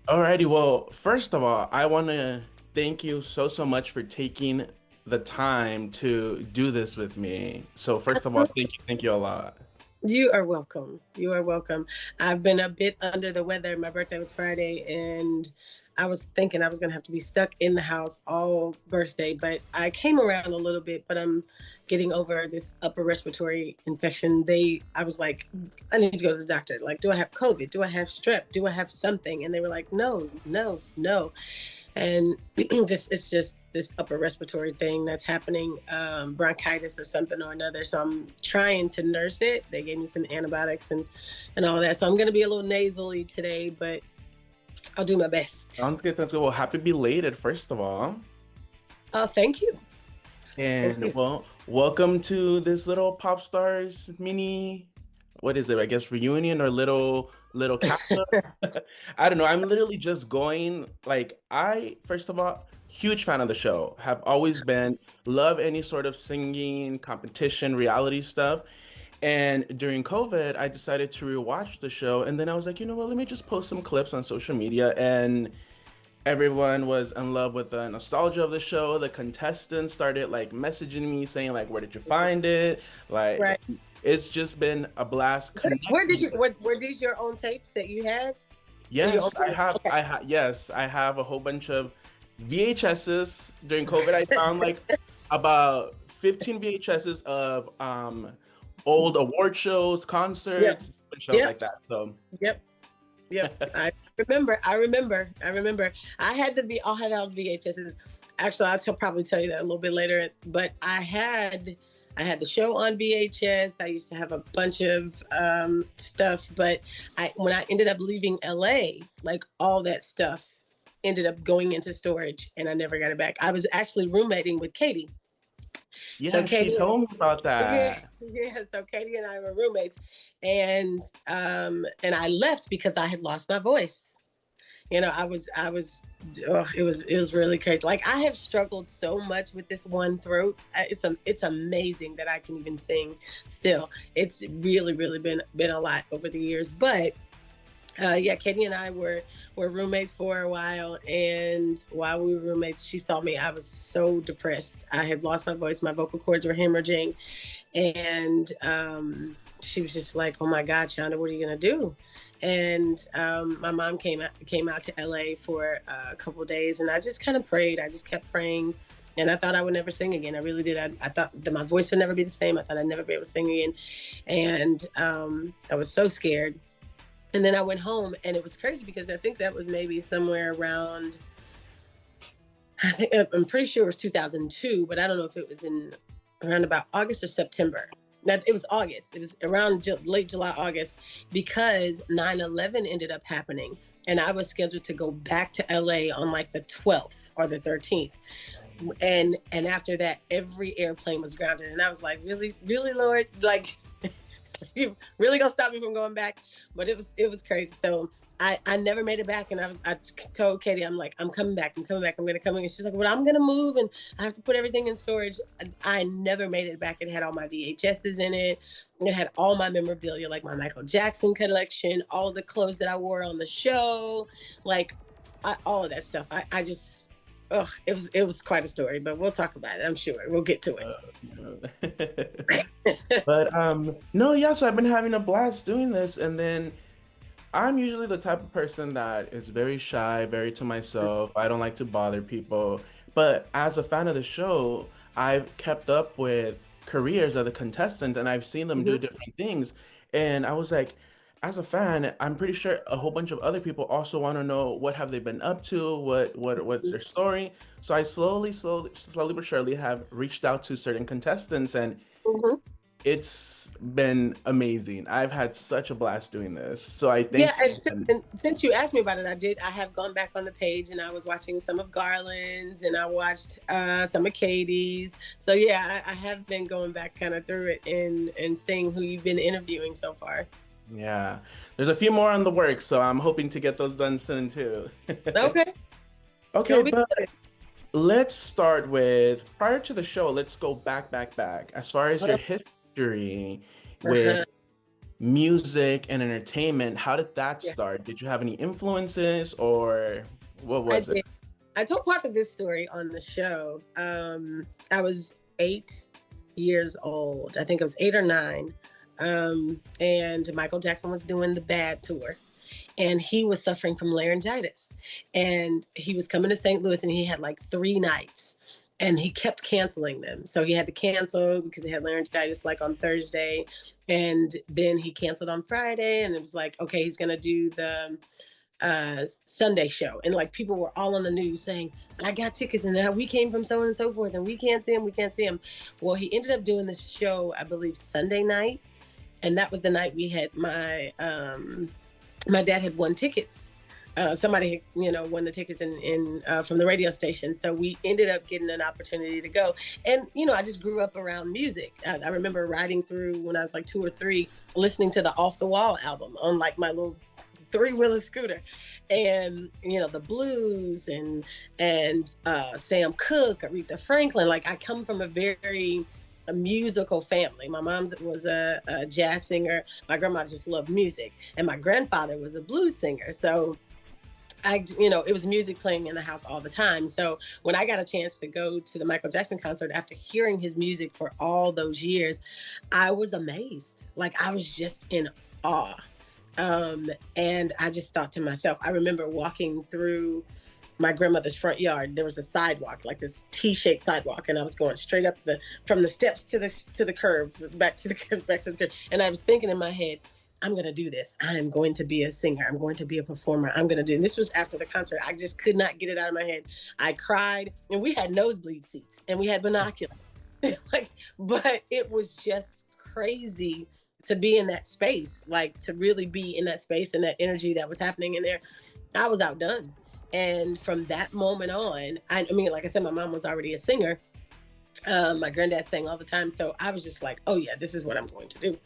Alrighty, well, first of all, I want to thank you so much for taking the time to do this with me. So, first of all, thank you a lot. You are welcome. You are welcome. I've been a bit under the weather. My birthday was Friday, and I was thinking I was going to have to be stuck in the house all birthday, but I came around a little bit, but I'm getting over this upper respiratory infection. I was like, I need to go to the doctor. Like, do I have COVID? Do I have strep? Do I have something? And they were like, no, no, no. And it's just this upper respiratory thing that's happening, bronchitis or something or another. So I'm trying to nurse it. They gave me some antibiotics and all that. So I'm going to be a little nasally today, but I'll do my best. Sounds good. Sounds good. Well, happy belated, first of all. Thank you. Thank And you. well, welcome to this little pop stars mini, what is it? I guess reunion or little catch up. I don't know. I'm literally just going like I first of all, huge fan of the show. Have always been. Love any sort of singing, competition, reality stuff. And during COVID, I decided to rewatch the show, and then I was like, you know what? Let me just post some clips on social media, and everyone was in love with the nostalgia of the show. The contestants started like messaging me saying like, "Where did you find it?" Like, Right. it's just been a blast Where connecting did you, with. were these your own tapes that you had? Or you Yes, opened it? Okay. yes, I have a whole bunch of VHSs. During COVID, I found like about 15 VHSs of old award shows, Yep. concerts, and shows Yep. like that. So Yep. Yep. I remember. I had the I had all the VHSs. Actually, probably tell you that a little bit later. But I had the show on VHS. I used to have a bunch of stuff. But when I ended up leaving LA, like all that stuff ended up going into storage, and I never got it back. I was actually roommating with Katie. So yeah, she Katie told me about yeah, that. yeah. So Katie and I were roommates, and I left because I had lost my voice. I was. Oh, it was really crazy. Like I have struggled so much with this one throat. It's amazing that I can even sing still. It's really been a lot over the years, but yeah, Katie and I were roommates for a while, and while we were roommates, she saw me. I was so depressed. I had lost my voice. My vocal cords were hemorrhaging, and she was just like, "Oh my God, Shaunda, what are you gonna do?" And my mom came out to LA for a couple of days, and I just kind of prayed. I just kept praying, and I thought I would never sing again. I really did. I thought that my voice would never be the same. I thought I'd never be able to sing again, and I was so scared. And then I went home, and it was crazy because I think that was maybe somewhere around. I'm pretty sure it was 2002, but I don't know if it was in around about August or September. That it was August. It was around late July, August, because 9/11 ended up happening, and I was scheduled to go back to LA on like the 12th or the 13th. And after that, every airplane was grounded, and I was like, really, really, Lord, like you really gonna stop me from going back? But it was crazy. So I never made it back, and I told Katie, I'm like, I'm coming back, I'm gonna come in. And she's like, well, I'm gonna move, and I have to put everything in storage. I never made it back. It had all my VHSs in it. It had all my memorabilia, like my Michael Jackson collection, all the clothes that I wore on the show, like all of that stuff. I just, oh, it was quite a story, but we'll talk about it. I'm sure we'll get to it. But no, yeah, so I've been having a blast doing this, and then I'm usually the type of person that is very shy, very to myself. I don't like to bother people. But as a fan of the show, I've kept up with careers of the contestant, and I've seen them do Mhm. different things. And I was like, as a fan, I'm pretty sure a whole bunch of other people also want to know what have they been up to, what's their story. So I slowly but surely have reached out to certain contestants, and Mhm. it's been amazing. I've had such a blast doing this. So I Yeah, thank and you. And since you asked me about it, I have gone back on the page, and I was watching some of Garland's, and I watched some of Katie's. So yeah, I have been going back kind of through it and seeing who you've been interviewing so far. yeah, there's a few more on the work, so I'm hoping to get those done soon too. Okay, it's Okay, gonna be but good. let's start with prior to the show, let's go back. As far as your history with Uh-huh. music and entertainment, how did that Yeah, start? Did you have any influences or what I was it? did. I told part of this story on the show. I was 8 years old. I think it was 8 or 9. And Michael Jackson was doing the Bad tour, and he was suffering from laryngitis. And he was coming to St. Louis, and he had like 3 nights, and he kept canceling them. So he had to cancel because he had laryngitis like on Thursday. And then he canceled on Friday, and it was like, okay, he's going to do the Sunday show. And like people were all on the news saying, I got tickets and we came from so on and so forth, and we can't see him, we can't see him. Well, he ended up doing the show, I believe, Sunday night. And that was the night we had my dad had won tickets. Somebody, won the tickets in from the radio station. So we ended up getting an opportunity to go. And, I just grew up around music. I remember riding through when I was like 2 or 3, listening to the Off the Wall album on like my little 3-wheeler scooter, and the blues and Sam Cooke, Aretha Franklin. Like, I come from a very musical family. My mom was a jazz singer. My grandma just loved music, and my grandfather was a blues singer. So it was music playing in the house all the time. So when I got a chance to go to the Michael Jackson concert after hearing his music for all those years, I was amazed. Like, I was just in awe. And I just thought to myself, I remember walking through my grandmother's front yard. There was a sidewalk, like this T-shaped sidewalk, and I was going straight up from the steps to the curb, back to the curb. And I was thinking in my head, I'm going to do this. I am going to be a singer. I'm going to be a performer. I'm going to do. And this was after the concert. I just could not get it out of my head. I cried, and we had nosebleed seats, and we had binoculars. But it was just crazy to be in that space, like to really be in that space and that energy that was happening in there. I was outdone. And from that moment on, I mean, like I said, my mom was already a singer. My granddad sang all the time. So I was just like, oh yeah, this is what I'm going to do.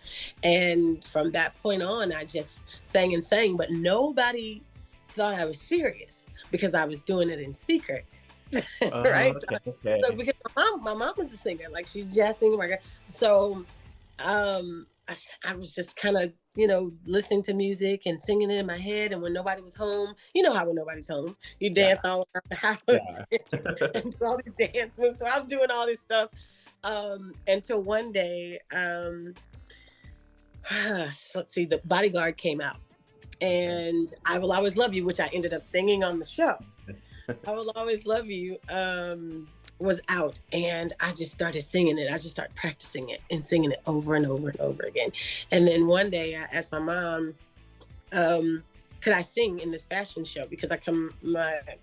And from that point on, I just sang and sang, but nobody thought I was serious because I was doing it in secret. Right. Okay. So because my mom was a singer, like she's jazz singer. So I was just kind of, listening to music and singing it in my head. And when nobody was home, how when nobody's home, you dance all around the house and do all these dance moves. So I'm doing all this stuff until one day, let's see, The Bodyguard came out. And I Will Always Love You, which I ended up singing on the show. Yes. I Will Always Love You was out, and I just started singing it. I just started practicing it and singing it over and over and over again. And then one day I asked my mom, could I sing in this fashion show? Because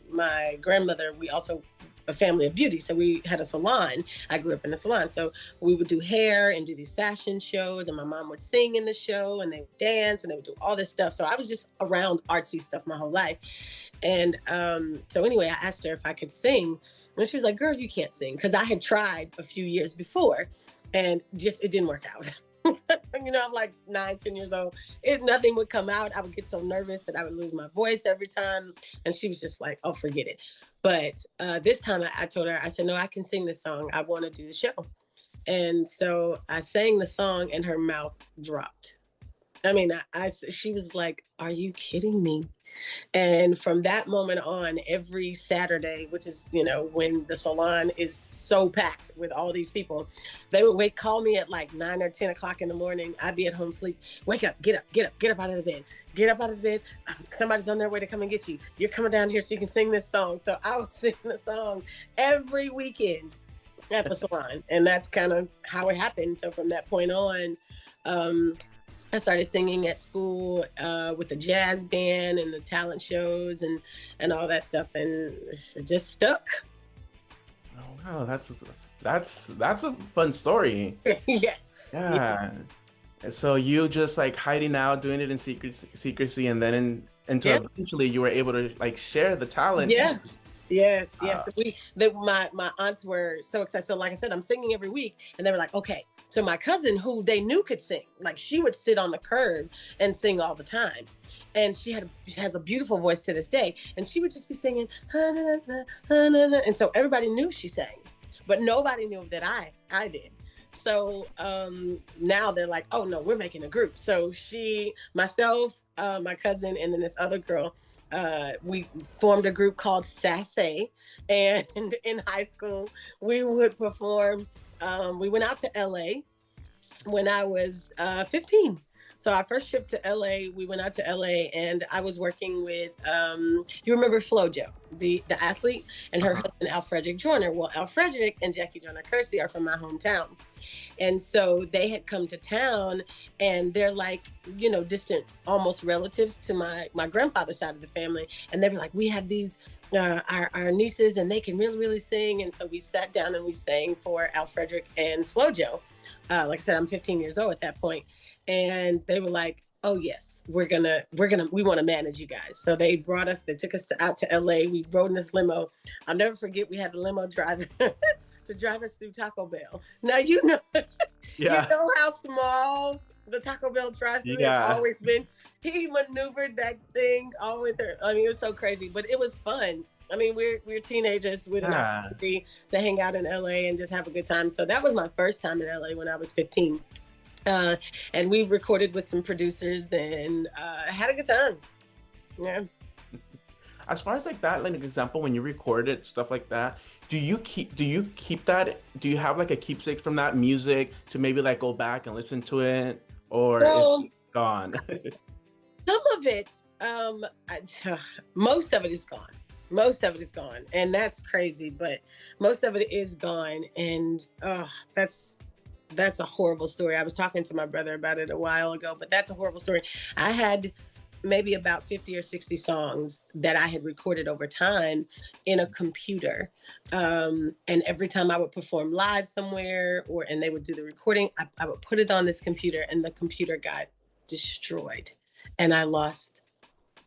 my grandmother, we also a family of beauty. So we had a salon. I grew up in a salon. So we would do hair and do these fashion shows, and my mom would sing in the show, and they would dance, and they would do all this stuff. So I was just around artsy stuff my whole life. And so anyway, I asked her if I could sing, and she was like, girl, you can't sing. Because I had tried a few years before, and just, it didn't work out. I'm like 9, 10 years old. Nothing would come out. I would get so nervous that I would lose my voice every time. And she was just like, oh, forget it. But this time I told her, I said, no, I can sing this song. I want to do the show. And so I sang the song, and her mouth dropped. I mean, she was like, are you kidding me? And from that moment on, every Saturday, which is, when the salon is so packed with all these people, they would call me at like 9 or 10 o'clock in the morning. I'd be at home sleep. Wake up, get up out of the bed. Get up out of the bed. Somebody's on their way to come and get you. You're coming down here so you can sing this song. So I would sing the song every weekend at the salon. And that's kind of how it happened. So from that point on, I started singing at school with the jazz band and the talent shows and all that stuff, and it just stuck. Oh wow, that's a fun story. Yes. Yeah. So you just like hiding out, doing it in secrecy, and then until eventually you were able to like share the talent. Yeah. Yes. My aunts were so excited. So like I said, I'm singing every week, and they were like, okay. So my cousin, who they knew could sing, like she would sit on the curb and sing all the time. And she has a beautiful voice to this day. And she would just be singing, and so everybody knew she sang, but nobody knew that I did. So now they're like, oh no, we're making a group. So myself, my cousin, and then this other girl, we formed a group called Sassy. And in high school, we would perform. We went out to LA when I was 15. So our first trip to LA, we went out to LA, and I was working with, you remember FloJo, the athlete, and her husband, Al Frederick Joyner. Well, Al Frederick and Jackie Joyner Kersey are from my hometown. And so they had come to town, and they're like, distant, almost relatives to my grandfather's side of the family. And they were like, we have these, our nieces, and they can really, really sing. And so we sat down and we sang for Al Frederick and FloJo. Like I said, I'm 15 years old at that point. And they were like, oh yes, we want to manage you guys. So they took us out to LA. We rode in this limo. I'll never forget, we had the limo driver to drive us through Taco Bell. Now, yeah. You know how small the Taco Bell drive-thru has always been. He maneuvered that thing all the way through. I mean, it was so crazy, but it was fun. I mean, we're teenagers with an opportunity to hang out in LA and just have a good time. So that was my first time in LA when I was 15. And we recorded with some producers and had a good time. Yeah. As far as like that, like an example, when you recorded stuff like that, do you keep that? Do you have like a keepsake from that music to maybe like go back and listen to it, or is it gone? Some of it, most of it is gone. Most of it is gone, and that's crazy. But most of it is gone, and that's a horrible story. I was talking to my brother about it a while ago, but that's a horrible story. I had maybe about 50 or 60 songs that I had recorded over time in a computer. And every time I would perform live somewhere and they would do the recording, I would put it on this computer, and the computer got destroyed. And I lost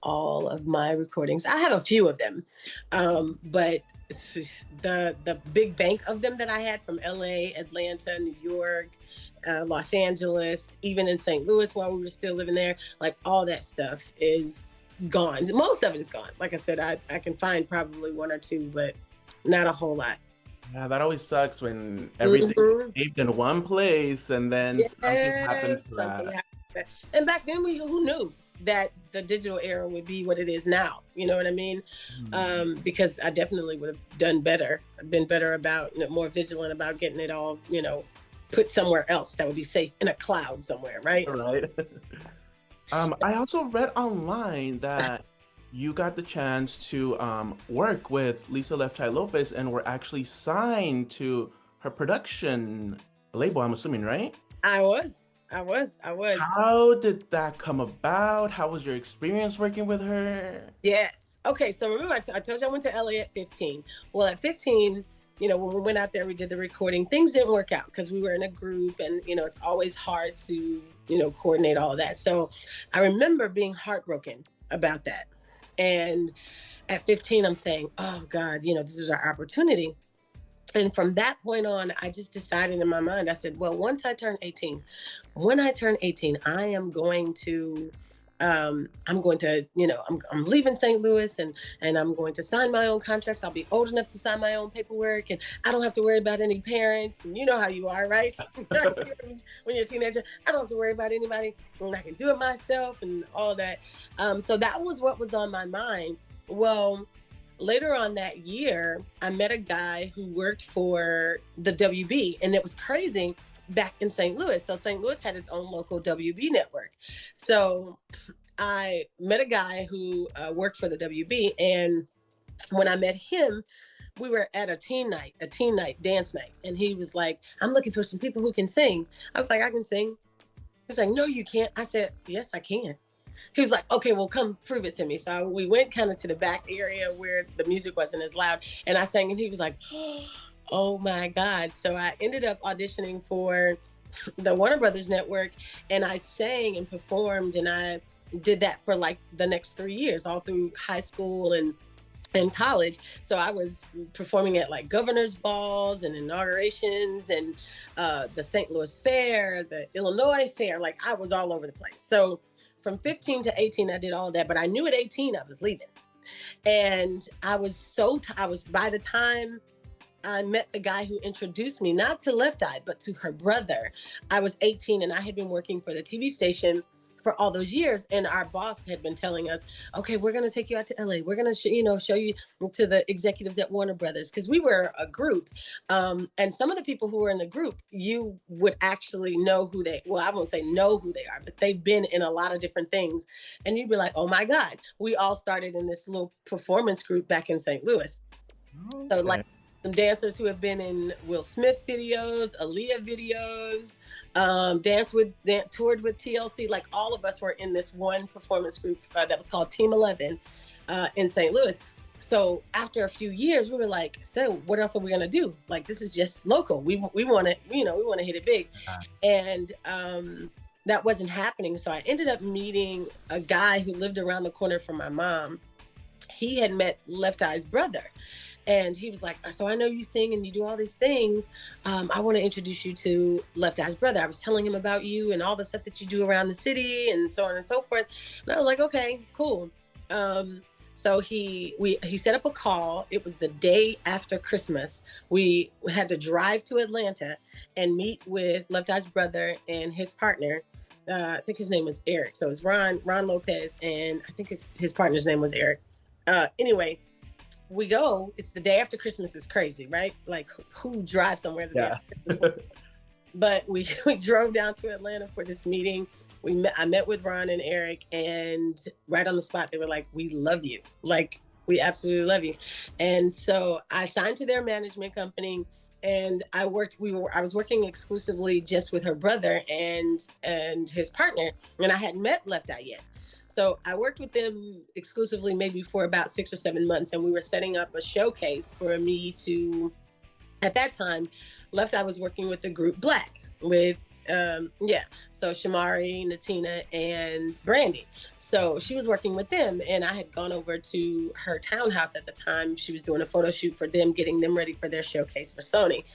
all of my recordings. I have a few of them, but the big bank of them that I had from LA, Atlanta, New York, Los Angeles, even in St. Louis while we were still living there, like all that stuff is gone. Most of it is gone. Like I said, I can find probably one or two, but not a whole lot. Yeah, that always sucks when everything's saved in one place and then something happens to that. And back then, who knew that the digital era would be what it is now? You know what I mean? Because I definitely would have done better. I've been better about, more vigilant about getting it all, put somewhere else that would be safe in a cloud somewhere, right? Right. I also read online that you got the chance to work with Lisa Left Eye Lopes and were actually signed to her production label, I'm assuming, right? I was. How did that come about? How was your experience working with her? Yes. Okay, so remember I told you I went to LA at 15. Well, at 15, when we went out there, we did the recording. Things didn't work out because we were in a group, and it's always hard to coordinate all of that. So I remember being heartbroken about that. And at 15, I'm saying, oh God, this is our opportunity. And from that point on, I just decided in my mind, I said, well, once I turn 18, I am going to, I'm leaving St. Louis and I'm going to sign my own contracts. I'll be old enough to sign my own paperwork, and I don't have to worry about any parents. And you know how you are, right? When you're a teenager, I don't have to worry about anybody, and I can do it myself and all that. So that was what was on my mind. Well, later on that year, I met a guy who worked for the WB, and it was crazy back in St. Louis. So St. Louis had its own local WB network. So I met a guy who worked for the WB, and when I met him, we were at a teen night, dance night, and he was like, I'm looking for some people who can sing. I was like, I can sing. He was like, no, you can't. I said, yes, I can. He was like, okay, well, come prove it to me. So we went kind of to the back area where the music wasn't as loud, and I sang, and he was like, oh my God. So I ended up auditioning for the Warner Brothers network, and I sang and performed, and I did that for like the next 3 years, all through high school and college. So I was performing at like governor's balls and inaugurations and the St. Louis Fair, the Illinois Fair. Like I was all over the place. So from 15 to 18, I did all of that, but I knew at 18 I was leaving. And I was by the time I met the guy who introduced me, not to Left Eye, but to her brother. I was 18 and I had been working for the TV station for all those years. And our boss had been telling us, okay, we're going to take you out to LA. We're going to, show you to the executives at Warner Brothers. Cause we were a group. And some of the people who were in the group, you would actually know I won't say know who they are, but they've been in a lot of different things. And you'd be like, oh my God, we all started in this little performance group back in St. Louis. Okay. So like some dancers who have been in Will Smith videos, Aaliyah videos, toured with TLC. Like all of us were in this one performance group that was called Team 11 in St. Louis. So after a few years, we were like, so what else are we gonna do? Like this is just local. We want to, we want to hit it big, and that wasn't happening. So I ended up meeting a guy who lived around the corner from my mom. He had met Left Eye's brother. And he was like, so I know you sing and you do all these things. I want to introduce you to Left Eye's brother. I was telling him about you and all the stuff that you do around the city and so on and so forth. And I was like, okay, cool. So he set up a call. It was the day after Christmas. We had to drive to Atlanta and meet with Left Eye's brother and his partner. I think his name was Eric. So it's Ron Lopes, and I think his partner's name was Eric. Anyway, we go, it's the day after Christmas. Is crazy, right? Like who drives somewhere the day after? But we drove down to Atlanta for this meeting. I met with Ron and Eric, and right on the spot, they were like, we love you. Like, we absolutely love you. And so I signed to their management company, and I was working exclusively just with her brother and his partner, and I hadn't met Left Eye yet. So I worked with them exclusively maybe for about 6 or 7 months, and we were setting up a showcase for me to, at that time, Left Eye was working with the group Black with, so Shamari, Natina, and Brandy. So she was working with them, and I had gone over to her townhouse at the time. She was doing a photo shoot for them, getting them ready for their showcase for Sony.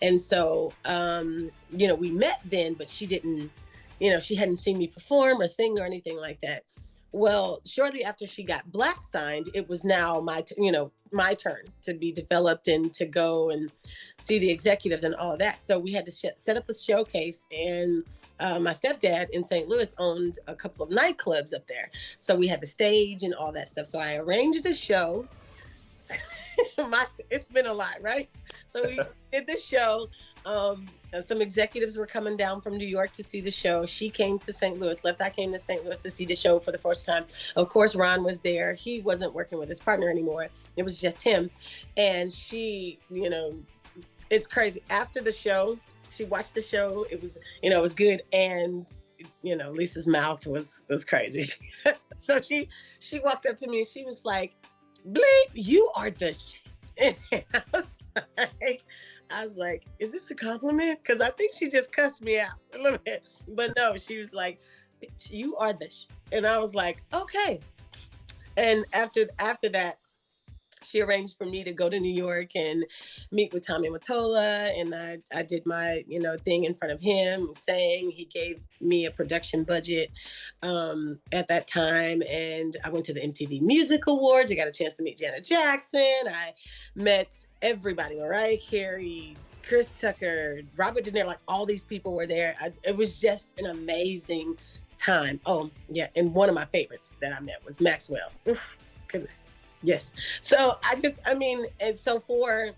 And so, we met then, but she didn't, she hadn't seen me perform or sing or anything like that. Well, shortly after she got Black signed, it was now my turn to be developed and to go and see the executives and all of that. So we had to set up a showcase, and my stepdad in St. Louis owned a couple of nightclubs up there. So we had the stage and all that stuff. So I arranged a show. It's been a lot, right? So we did this show. Some executives were coming down from New York to see the show. She came to St. Louis. Left Eye came to St. Louis to see the show for the first time. Of course, Ron was there. He wasn't working with his partner anymore. It was just him. And she, it's crazy. After the show, she watched the show. It was, it was good. And, Lisa's mouth was crazy. So she walked up to me and she was like, Bleep, you are the shit. I was like, is this a compliment? Because I think she just cussed me out a little bit. But no, she was like, you are the shit. And I was like, okay. And after that, she arranged for me to go to New York and meet with Tommy Mottola. And I did my, thing in front of him, sang. He gave me a production budget at that time. And I went to the MTV Music Awards. I got a chance to meet Janet Jackson. I met everybody, Mariah Carey, Chris Tucker, Robert De Niro, like all these people were there. It was just an amazing time. Oh, yeah. And one of my favorites that I met was Maxwell. Goodness. Yes. So and so for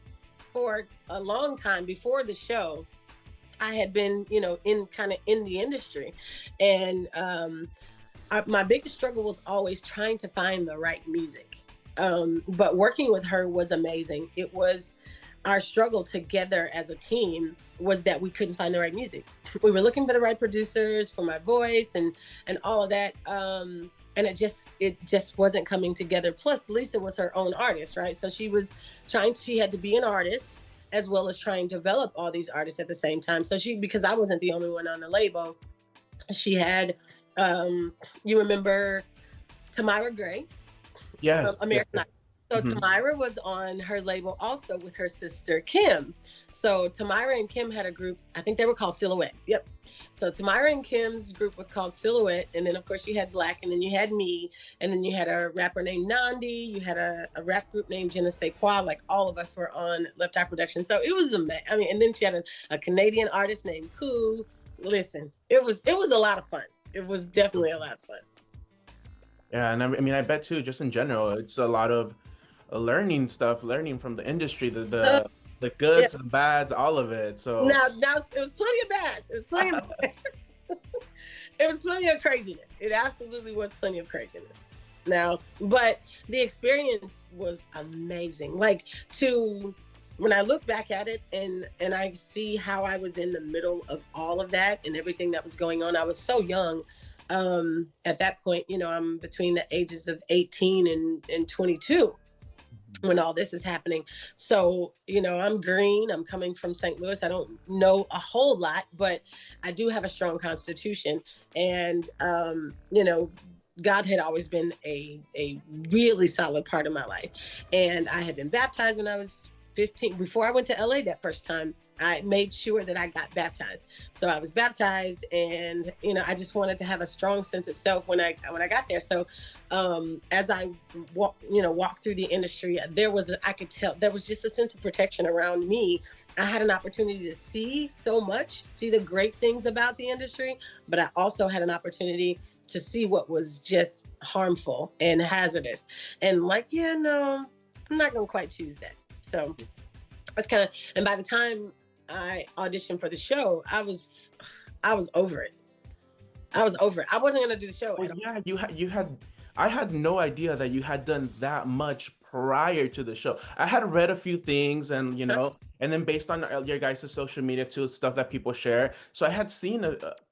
a long time before the show, I had been, in the industry. And my biggest struggle was always trying to find the right music. But working with her was amazing. It was our struggle together as a team was that we couldn't find the right music. We were looking for the right producers for my voice and all of that. And it just wasn't coming together. Plus Lisa was her own artist, right? So she had to be an artist as well as trying to develop all these artists at the same time. So because I wasn't the only one on the label, she had, you remember Tamara Gray? Yes. American yes. So Hmm. Tamira was on her label also with her sister Kim. So Tamira and Kim had a group. I think they were called Silhouette. Yep. So Tamira and Kim's group was called Silhouette, and then of course you had Black, and then you had me, and then you had a rapper named Nandi. You had a rap group named Je ne sais quoi. Like all of us were on Left Eye Production. So it was amazing. I mean, and then she had a Canadian artist named Koo. Listen, it was a lot of fun. It was definitely a lot of fun. Yeah, and I mean, I bet too, just in general, it's a lot of learning stuff, learning from the industry, Uh, the yeah. goods, the bads, all of it. So Now it was plenty of bad. It was plenty of it was plenty of craziness. It absolutely was plenty of craziness. Now, but the experience was amazing. Like to when I look back at it and I see how I was in the middle of all of that and everything that was going on. I was so young. At that point, I'm between the ages of 18 and 22 when all this is happening. So, I'm green. I'm coming from St. Louis. I don't know a whole lot, but I do have a strong constitution. And, God had always been a really solid part of my life. And I had been baptized when I was 15. Before I went to LA that first time, I made sure that I got baptized. So I was baptized, and I just wanted to have a strong sense of self when I got there. So as I walked through the industry, I could tell there was just a sense of protection around me. I had an opportunity to see so much, see the great things about the industry, but I also had an opportunity to see what was just harmful and hazardous. And yeah, no, I'm not gonna quite choose that. So that's and by the time I auditioned for the show, I was over it. I was over it. I wasn't gonna do the show well, at all. yeah, I had no idea that you had done that much prior to the show. I had read a few things and, and then based on your guys' social media too, stuff that people share. So I had seen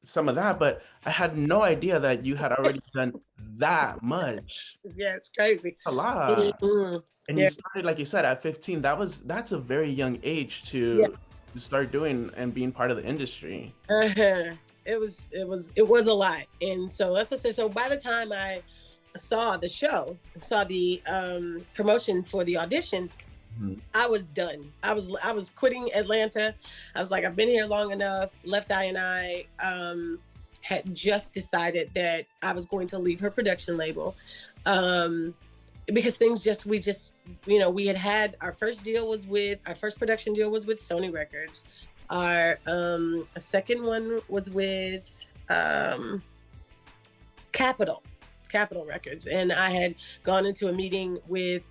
some of that, but I had no idea that you had already done that much. Yeah, it's crazy. A lot. Mhm. And you Yeah, started, like you said, at 15. That's a very young age yeah. to start doing and being part of the industry. Uh-huh. It was a lot. And so let's just say, so by the time I saw the show, saw the promotion for the audition, Mhm. I was done. I was quitting Atlanta. I was like, I've been here long enough. Left Eye and I had just decided that I was going to leave her production label. Because we had our first production deal was with Sony Records. Our second one was with Capitol Records, and I had gone into a meeting with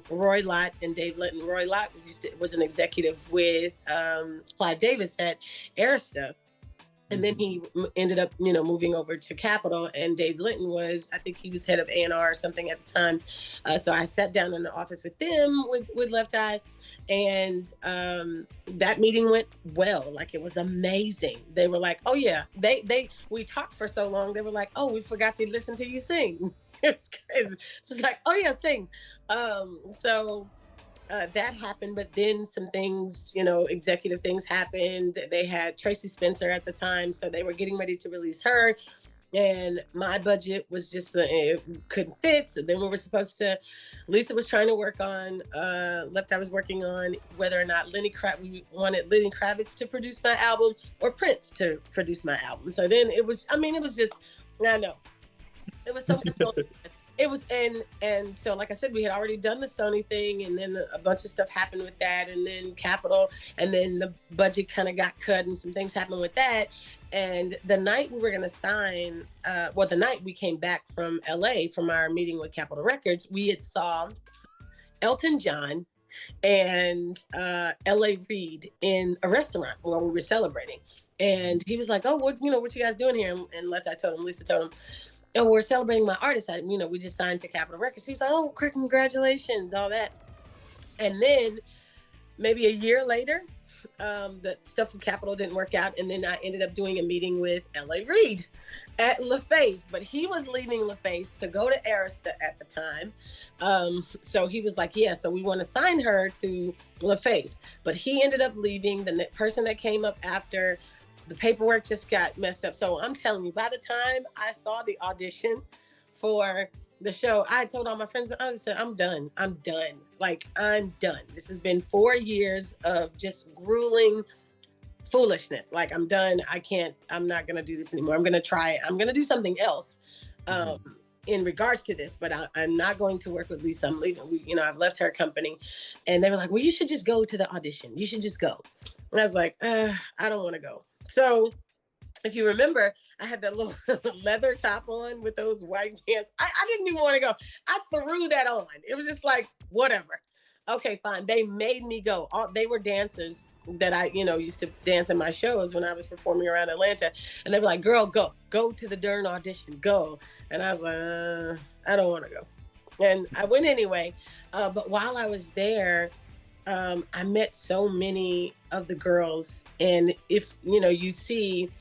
Roy Lott and Dave Linton. Roy Lott was an executive with Clive Davis at Arista, and then he ended up, moving over to Capitol. And Dave Linton I think he was head of A&R or something at the time. So I sat down in the office with them with Left Eye, and that meeting went well. Like it was amazing. They were like, "Oh yeah," we talked for so long. They were like, "Oh, we forgot to listen to you sing." It was crazy. So it's like, "Oh yeah, sing." So that happened, but then some things, executive things happened. They had Tracy Spencer at the time, so they were getting ready to release her, and my budget was just it couldn't fit. So then we were supposed to. Lisa was trying to work on. Left I was working on whether or not we wanted Lenny Kravitz to produce my album or Prince to produce my album. So then it was. I mean, it was just. I know. It was so much going on. It was and so like I said, we had already done the Sony thing, and then a bunch of stuff happened with that, and then Capitol, and then the budget kind of got cut, and some things happened with that. And the night we were gonna sign, the night we came back from LA from our meeting with Capitol Records, we had saw Elton John and LA Reid in a restaurant where we were celebrating. And he was like, "Oh, what you guys doing here?" And Lisa told him, "Oh, we're celebrating my artist. We just signed to Capitol Records." He was like, "Oh, congratulations," all that. And then maybe a year later, the stuff from Capitol didn't work out, and then I ended up doing a meeting with LA Reid at LaFace, but he was leaving LaFace to go to Arista at the time. So he was like, "Yeah, so we want to sign her to LaFace," but he ended up leaving. The person that came up after, the paperwork just got messed up. So I'm telling you, by the time I saw the audition for the show, I told all my friends, I said, I'm done. I'm done. Like, I'm done. This has been 4 years of just grueling foolishness. Like, I'm done. I'm not going to do this anymore. I'm going to try it. I'm going to do something else in regards to this, but I'm not going to work with Lisa. I'm leaving. I've left her company. And they were like, well, you should just go to the audition. You should just go. And I was like, I don't want to go. So if you remember, I had that little leather top on with those white pants. I didn't even want to go. I threw that on. It was just like, whatever. Okay, fine. They made me go. They were dancers that I, used to dance in my shows when I was performing around Atlanta. And they were like, girl, go to the darn audition, go. And I was like, I don't want to go. And I went anyway. But while I was there, I met so many of the girls. And if, you see,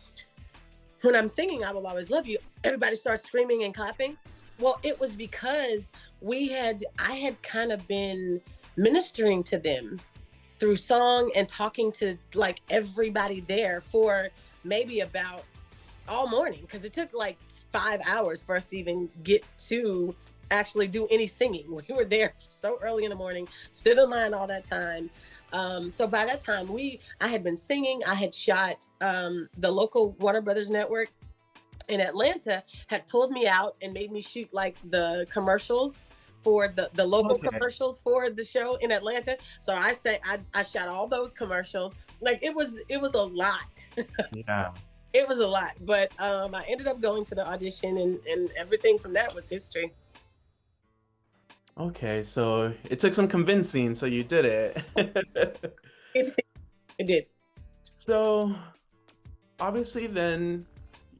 when I'm singing I Will Always Love You, everybody starts screaming and clapping. Well, it was because I had kind of been ministering to them through song and talking to like everybody there for maybe about all morning, because it took like 5 hours for us to even get to actually do any singing. We were there so early in the morning, stood in line all that time. So by that time, I had been singing. I had shot the local Warner Brothers network in Atlanta had pulled me out and made me shoot like the commercials for the local commercials for the show in Atlanta. So I shot all those commercials. Like it was a lot. Yeah. It was a lot, but I ended up going to the audition, and everything from that was history. Okay, so it took some convincing, so you did it. It did. So obviously then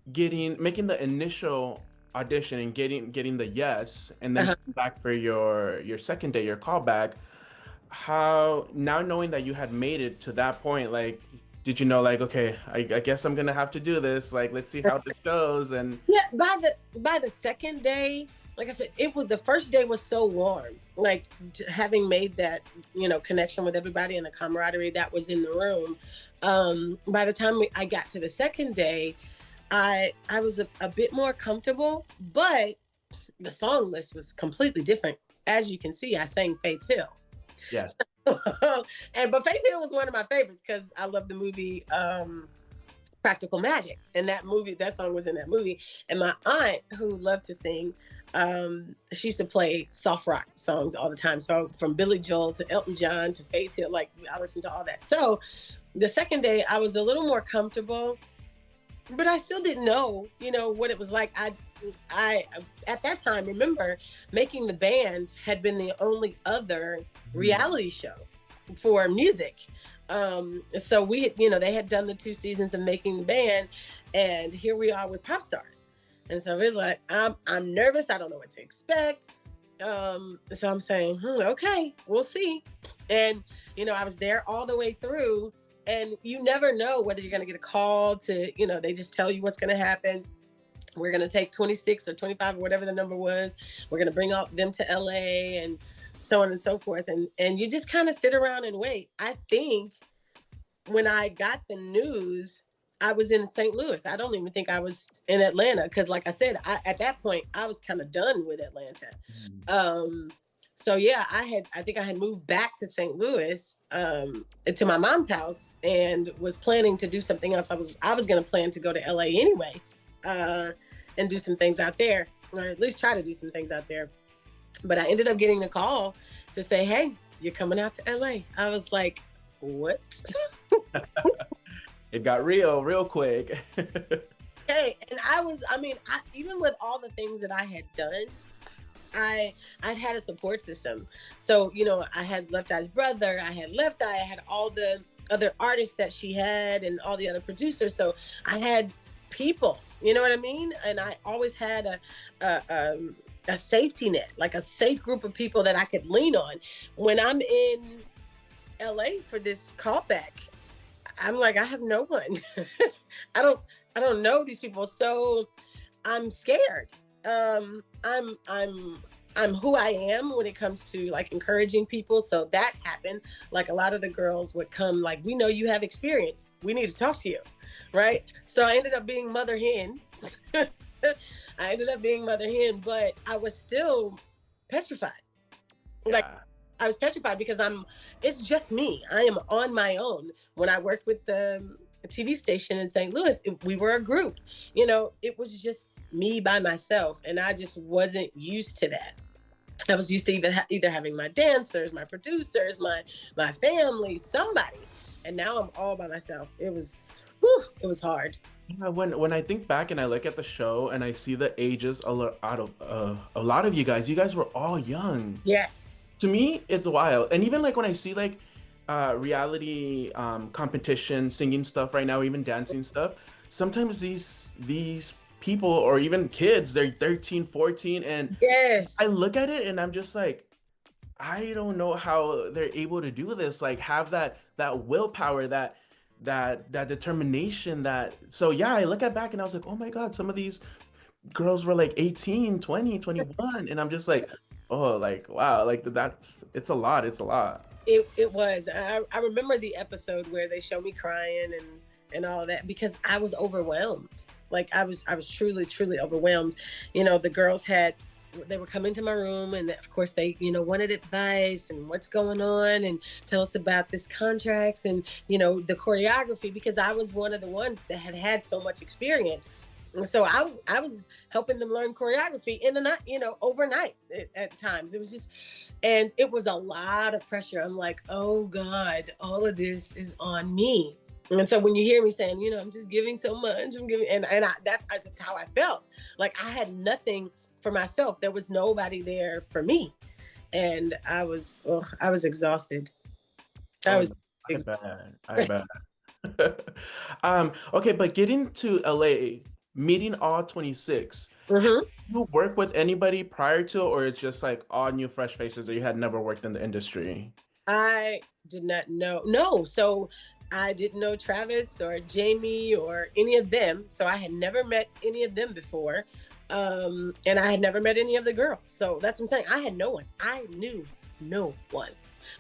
making the initial audition and getting the yes, and then coming back for your second day, your callback, how now knowing that you had made it to that point, like did you know like, okay, I guess I'm gonna have to do this, like let's see how this goes? And yeah, by the second day, like I said, the first day was so warm. Like having made that, connection with everybody and the camaraderie that was in the room. By the time I got to the second day, I was a bit more comfortable, but the song list was completely different. As you can see, I sang Faith Hill. yes. But Faith Hill was one of my favorites because I love the movie Practical Magic. And that song was in that movie. And my aunt, who loved to sing, she used to play soft rock songs all the time. So from Billy Joel to Elton John to Faith Hill, like I listened to all that. So the second day I was a little more comfortable, but I still didn't know, what it was like. I at that time, remember, Making the Band had been the only other reality show for music. So we had, they had done the 2 seasons of Making the Band, and here we are with Pop Stars. And so we're like, I'm nervous. I don't know what to expect. So I'm saying, okay, we'll see. And, I was there all the way through, and you never know whether you're going to get a call to, they just tell you what's going to happen. We're going to take 26 or 25 or whatever the number was. We're going to bring them to LA and so on and so forth. And you just kind of sit around and wait. I think when I got the news, I was in St. Louis. I don't even think I was in Atlanta because, like I said, at that point, I was kind of done with Atlanta. So yeah, I think I had moved back to St. Louis to my mom's house and was planning to do something else. I was going to plan to go to LA anyway and do some things out there, or at least try to do some things out there. But I ended up getting a call to say, hey, you're coming out to LA. I was like, what? It got real quick. Hey, and even with all the things that I had done, I'd had a support system. So, I had Left Eye's brother, I had Left Eye, I had all the other artists that she had and all the other producers. So I had people, you know what I mean? And I always had a safety net, like a safe group of people that I could lean on. When I'm in LA for this callback, I'm like, I have no one. I don't know these people, so I'm scared. I'm who I am when it comes to like encouraging people. So that happened. Like a lot of the girls would come like, we know you have experience. We need to talk to you. Right. So I ended up being mother hen. I ended up being mother hen, but I was still petrified. Like Yeah. I was petrified because it's just me. I am on my own. When I worked with the TV station in St. Louis, we were a group. It was just me by myself, and I just wasn't used to that. I was used to either having my dancers, my producers, my family, somebody, and now I'm all by myself. It was hard. Yeah, when I think back and I look at the show and I see the ages out of a lot of you guys were all young. Yes. To me, it's wild. And even like when I see like reality competition singing stuff right now, even dancing stuff, sometimes these people or even kids, they're 13, 14, and Yes. I look at it and I'm just like, I don't know how they're able to do this, like have that willpower, that determination, so yeah, I look at back and I was like, oh my God, some of these girls were like 18, 20, 21, and I'm just like, oh, like wow, like it's a lot, it's a lot. It was. I remember the episode where they show me crying and all of that because I was overwhelmed. Like I was truly overwhelmed. The girls they were coming to my room, and of course they wanted advice and what's going on and tell us about this contracts and the choreography, because I was one of the ones that had so much experience. And so I was helping them learn choreography in the night, overnight at times. It was just, and it was a lot of pressure. I'm like, oh God, all of this is on me. And so when you hear me saying, I'm just giving so much, I'm giving, that's how I felt. Like I had nothing for myself. There was nobody there for me. And I was exhausted. I Oh, was I bet. Okay, but getting to LA, meeting all 26, Mhm. you work with anybody prior to, or it's just like all new fresh faces that you had never worked in the industry? I did not know. No, so I didn't know Travis or Jamie or any of them. So I had never met any of them before. And I had never met any of the girls. So that's what I'm saying. I had no one. I knew no one.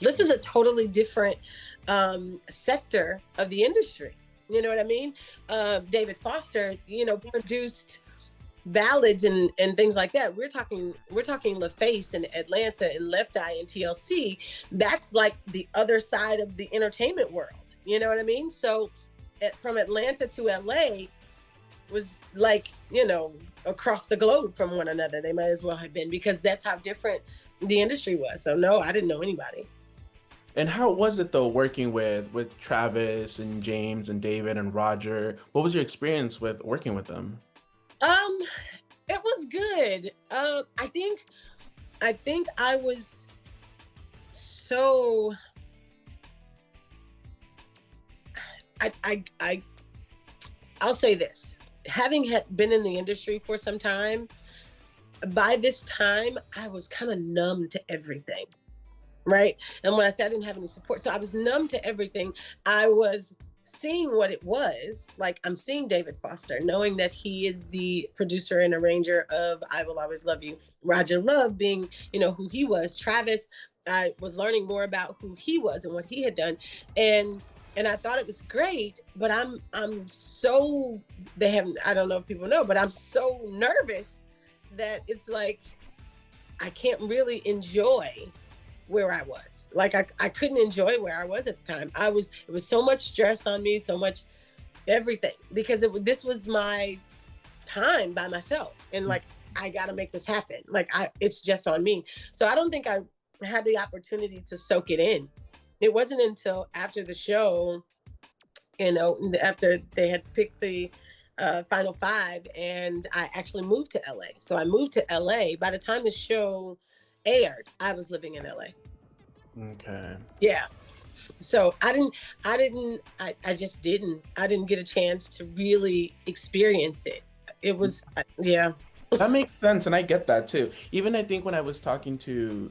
This was a totally different sector of the industry. You know what I mean? David Foster, produced ballads and things like that. We're talking LaFace and Atlanta and Left Eye and TLC. That's like the other side of the entertainment world. You know what I mean? So from Atlanta to LA was like, across the globe from one another. They might as well have been, because that's how different the industry was. So no, I didn't know anybody. And how was it though working with Travis and James and David and Roger? What was your experience with working with them? Um, it was good. I think I was so I'll say this. Having been in the industry for some time, by this time I was kind of numb to everything. Right. And when I said I didn't have any support, so I was numb to everything. I was seeing what it was like. I'm seeing David Foster, knowing that he is the producer and arranger of I Will Always Love You. Roger Love being, who he was. Travis, I was learning more about who he was and what he had done. And I thought it was great, but I'm so, I don't know if people know, but I'm so nervous that it's like I can't really enjoy where I was. Like I couldn't enjoy where I was at the time. It was so much stress on me, so much everything, because this was my time by myself, and like I got to make this happen. Like it's just on me. So I don't think I had the opportunity to soak it in. It wasn't until after the show, after they had picked the final five, and I actually moved to LA. So I moved to LA. By the time the show aired, I was living in LA. Okay. Yeah. So I just didn't get a chance to really experience it. It was, yeah. That makes sense, and I get that too. Even I think when I was talking to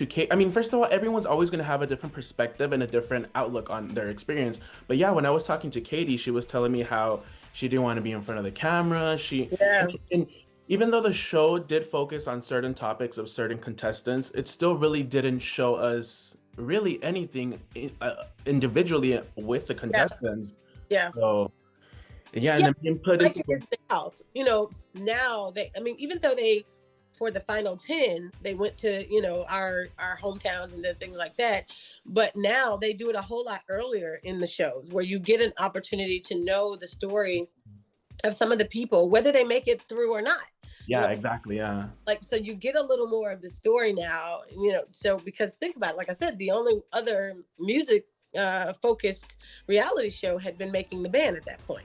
Kate, I mean, first of all, everyone's always going to have a different perspective and a different outlook on their experience. But yeah, when I was talking to Katie, she was telling me how she didn't want to be in front of the camera. Yeah. And even though the show did focus on certain topics of certain contestants, it still really didn't show us really anything individually with the contestants. Yeah. So Yeah, and Yeah, then being put like into it is now. You know, now they, I mean, even though they, for the final 10, they went to, you know, our hometowns and then things like that. But now they do it a whole lot earlier in the shows where you get an opportunity to know the story of some of the people, whether they make it through or not. You know, yeah, exactly, yeah. like, so you get a little more of the story now, you know. So because think about it, like I said, the only other music focused reality show had been Making the Band at that point.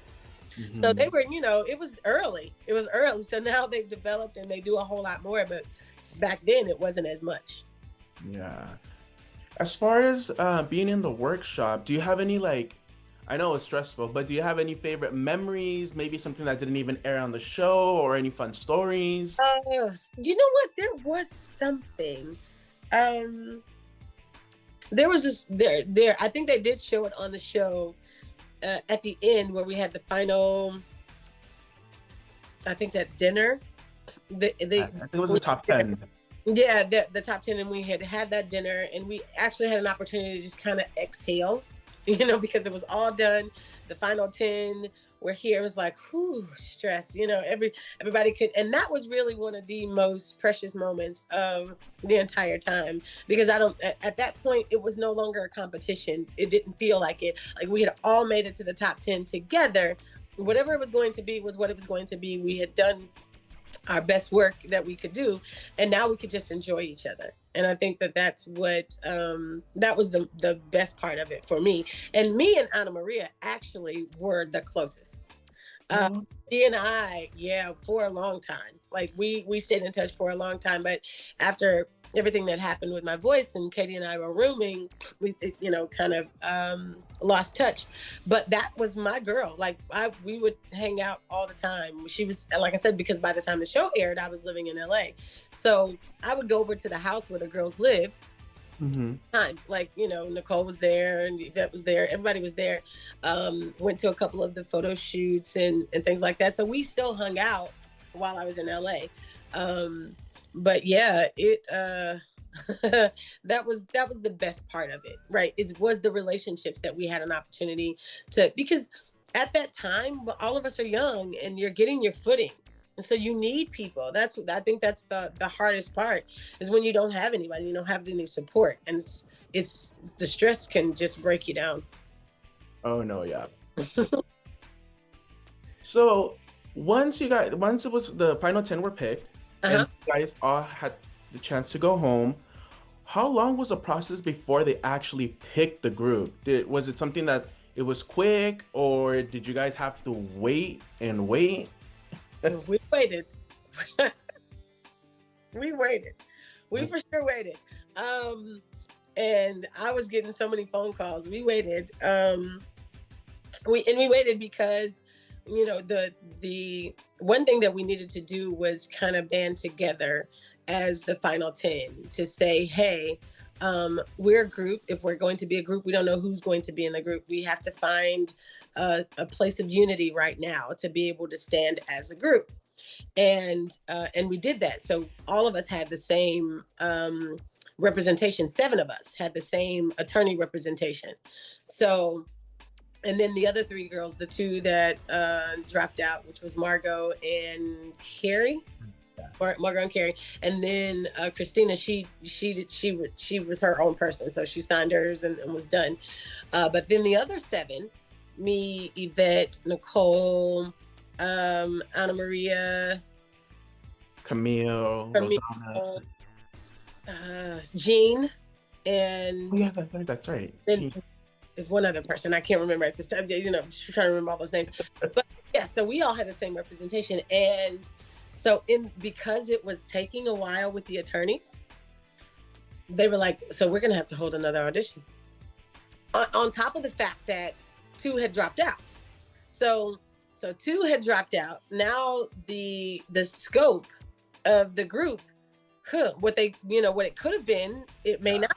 So they Hmm. were, you know, it was early. It was early. So now they've developed and they do a whole lot more, but back then it wasn't as much. Yeah. As far as being in the workshop, do you have any like, I know it's stressful, but do you have any favorite memories? Maybe something that didn't even air on the show, or any fun stories? You know what? There was something. Um, there was this there. I think they did show it on the show at the end where we had the final. I think that dinner. I think it was the top 10. Yeah, the top 10, and we had that dinner, and we actually had an opportunity to just kind of exhale, you know, because it was all done. The final 10 were here. It was like, whew, stress, you know, everybody could, and that was really one of the most precious moments of the entire time, because I don't, at that point, it was no longer a competition. It didn't feel like it. Like we had all made it to the top 10 together. Whatever it was going to be was what it was going to be. We had done our best work that we could do, and now we could just enjoy each other. And I think that that's what that was the best part of it for me. And me and Anna Maria actually were the closest. uh, Oh, she and I, yeah, for a long time. Like we stayed in touch for a long time, but after everything that happened with my voice and Katie and I were rooming, we, you know, kind of lost touch. But that was my girl. Like we would hang out all the time. She was, like I said, because by the time the show aired, I was living in LA, so I would go over to the house where the girls lived. hmm. Time, like, you know, Nicole was there and Yvette was there, everybody was there. Went to a couple of the photo shoots and things like that, so we still hung out while I was in LA. But yeah, it that was the best part of it, right? It was the relationships that we had an opportunity to, because at that time all of us are young and you're getting your footing, and so you need people. That's what I think, that's the hardest part, is when you don't have anybody, you don't have any support, and it's the stress can just break you down. Oh no, yeah. So once it was the final 10 were picked and Uh-huh. you guys all had the chance to go home, how long was the process before they actually picked the group? Was it something that it was quick, or did you guys have to wait and wait? We waited. We waited. We for sure waited. Um, and I was getting so many phone calls. We waited. We waited because, you know, the one thing that we needed to do was kind of band together as the final 10 to say, hey, we're a group. If we're going to be a group, we don't know who's going to be in the group. We have to find a place of unity right now to be able to stand as a group. And we did that. So all of us had the same representation. 7 of us had the same attorney representation. So, and then the other 3 girls, the 2 that dropped out, which was Margot and Carrie, or Margot and Carrie, and then Christina, she was her own person, so she signed hers and was done. But then the other 7, me, Yvette, Nicole, Anna Maria, Camille, Rosanna. Camille, Jean, Oh and yeah, that's right. then one other person I can't remember at this time. You know, just trying to remember all those names. But yeah, so we all had the same representation, and so in because it was taking a while with the attorneys, they were like, "So we're gonna have to hold another audition." On top of the fact that 2 had dropped out, so 2 had dropped out. Now the scope of the group could, what they, you know, what it could have been, it may not.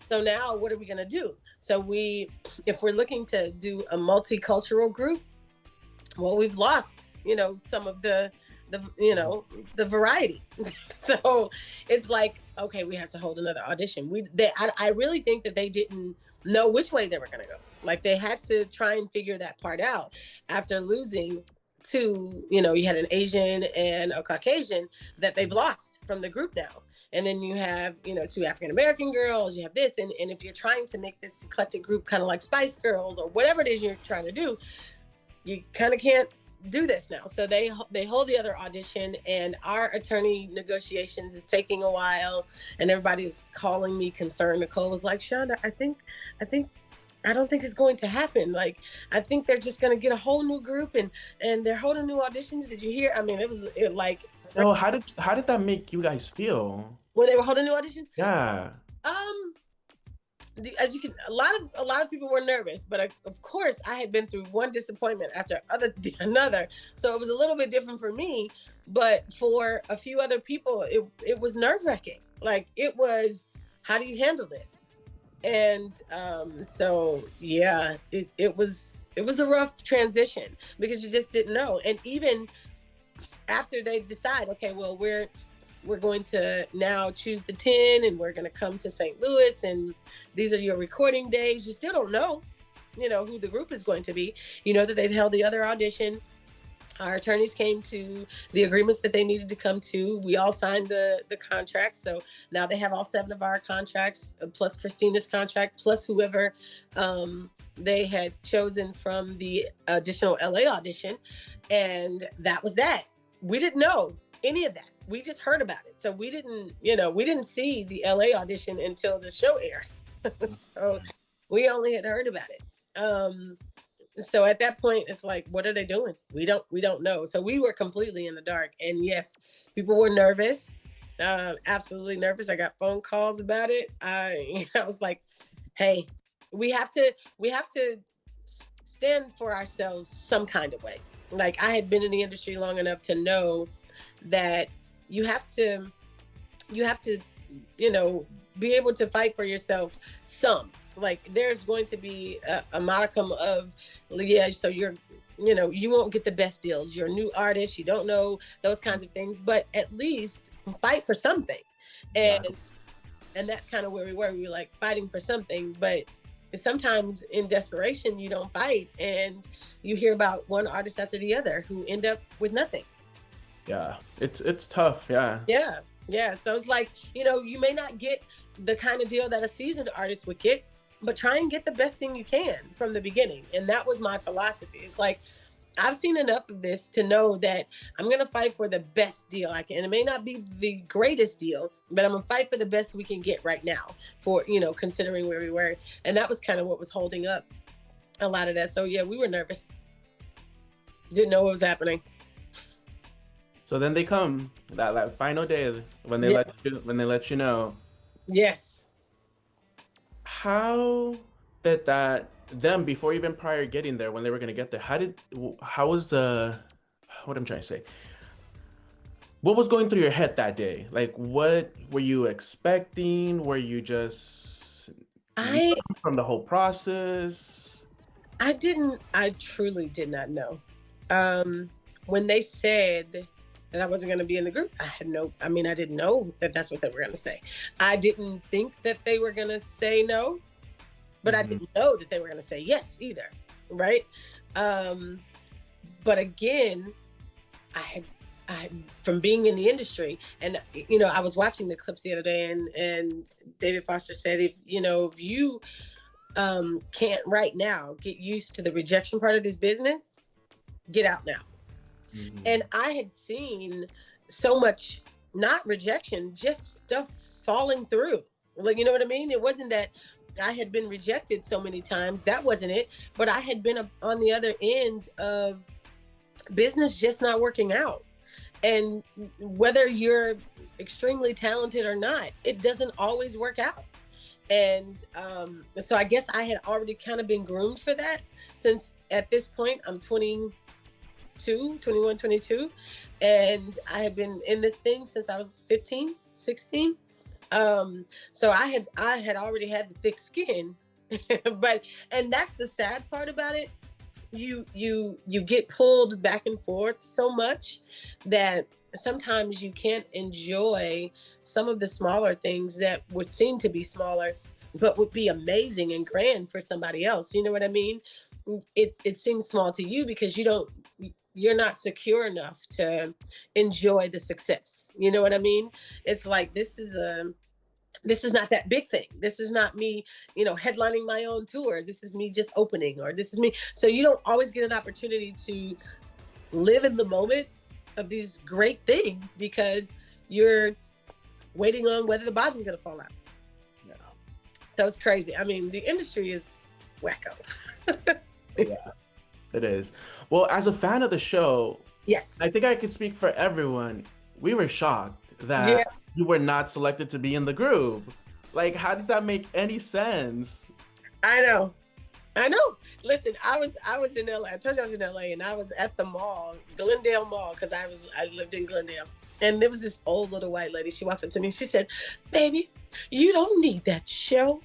So now what are we going to do? So if we're looking to do a multicultural group, well, we've lost, you know, some of you know, the variety. So it's like, okay, we have to hold another audition. I really think that they didn't know which way they were going to go. Like they had to try and figure that part out after losing to, you know, you had an Asian and a Caucasian that they've lost from the group now. And then you have, you know, two African American girls, you have this. And if you're trying to make this eclectic group kind of like Spice Girls or whatever it is you're trying to do, you kind of can't do this now. So they hold the other audition, and our attorney negotiations is taking a while, and everybody's calling me concerned. Nicole was like, Shaunda, I don't think it's going to happen. Like, I think they're just going to get a whole new group and they're holding new auditions. Did you hear? I mean, it like. No, how did that make you guys feel? When they were holding new auditions? Yeah. As you can, a lot of people were nervous, but of course I had been through one disappointment after another, so it was a little bit different for me. But for a few other people, it was nerve-wracking. Like it was, how do you handle this? And so yeah, it was a rough transition because you just didn't know. And even after they decide, okay, well, we're going to now choose the 10 and we're going to come to St. Louis and these are your recording days. You still don't know, you know, who the group is going to be. You know that they've held the other audition. Our attorneys came to the agreements that they needed to come to. We all signed the contract. So now they have all 7 of our contracts, plus Christina's contract, plus whoever they had chosen from the additional LA audition. And that was that. We didn't know any of that. We just heard about it. So we didn't see the LA audition until the show aired. So we only had heard about it. So at that point, it's like, what are they doing? We don't know. So we were completely in the dark. And yes, people were nervous, absolutely nervous. I got phone calls about it. I was like, hey, we have to stand for ourselves some kind of way. Like I had been in the industry long enough to know that you have to, you know, be able to fight for yourself some. Like there's going to be a modicum of, yeah, so you're, you know, you won't get the best deals. You're a new artist. You don't know those kinds of things, but at least fight for something. And that's kind of where we were. We were like fighting for something, but sometimes in desperation, you don't fight and you hear about one artist after the other who end up with nothing. Yeah, it's tough. Yeah. Yeah. So it's like, you know, you may not get the kind of deal that a seasoned artist would get, but try and get the best thing you can from the beginning. And that was my philosophy. It's like, I've seen enough of this to know that I'm going to fight for the best deal I can. And it may not be the greatest deal, but I'm going to fight for the best we can get right now for, you know, considering where we were. And that was kind of what was holding up a lot of that. So yeah, we were nervous. Didn't know what was happening. So then they come that final day when they let you know. Yes. How did that them before even prior getting there when they were gonna get there? How was what I'm trying to say? What was going through your head that day? Like, what were you expecting? Were you just from the whole process? I truly did not know. When they said that I wasn't going to be in the group, I didn't know that that's what they were going to say. I didn't think that they were going to say no, but I didn't know that they were going to say yes either. Right. But again, I from being in the industry, and, you know, I was watching the clips the other day and David Foster said, if you can't right now get used to the rejection part of this business, get out now. And I had seen so much, not rejection, just stuff falling through. Like, you know what I mean? It wasn't that I had been rejected so many times. That wasn't it. But I had been on the other end of business just not working out. And whether you're extremely talented or not, it doesn't always work out. And so I guess I had already kind of been groomed for that, since at this point I'm 21, 22, and I had been in this thing since I was 15, 16. So I had already had the thick skin, and that's the sad part about it. You get pulled back and forth so much that sometimes you can't enjoy some of the smaller things that would seem to be smaller but would be amazing and grand for somebody else. You know what I mean? It seems small to you because you're not secure enough to enjoy the success. You know what I mean? It's like this is not that big thing. This is not me, headlining my own tour. This is me just opening, or this is me. So you don't always get an opportunity to live in the moment of these great things because you're waiting on whether the bottom's going to fall out. Yeah. So it's crazy. I mean, the industry is wacko. Yeah, it is. Well, as a fan of the show, Yes. I think I can speak for everyone. We were shocked that you were not selected to be in the group. Like, how did that make any sense? I know. Listen, I was in LA. I told you I was in LA, and I was at the mall, Glendale Mall, because I lived in Glendale. And there was this old little white lady. She walked up to me. She said, "Baby, you don't need that show.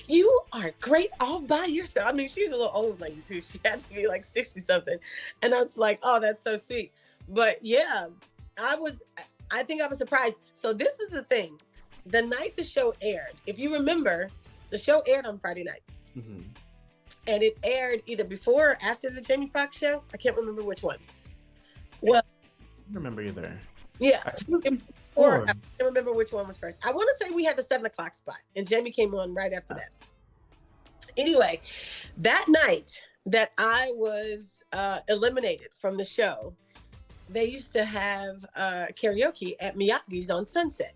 You are great all by yourself." I mean, she was a little old lady too. She had to be like 60 something. And I was like, "Oh, that's so sweet." But yeah, I think I was surprised. So this was the thing. The night the show aired, if you remember, the show aired on Friday nights. Mm-hmm. And it aired either before or after the Jamie Foxx show. I can't remember which one. Well, I don't remember either. Yeah. Or I can't remember which one was first. I want to say we had the 7:00 spot, and Jamie came on right after that. Anyway, that night that I was eliminated from the show, they used to have karaoke at Miyagi's on Sunset.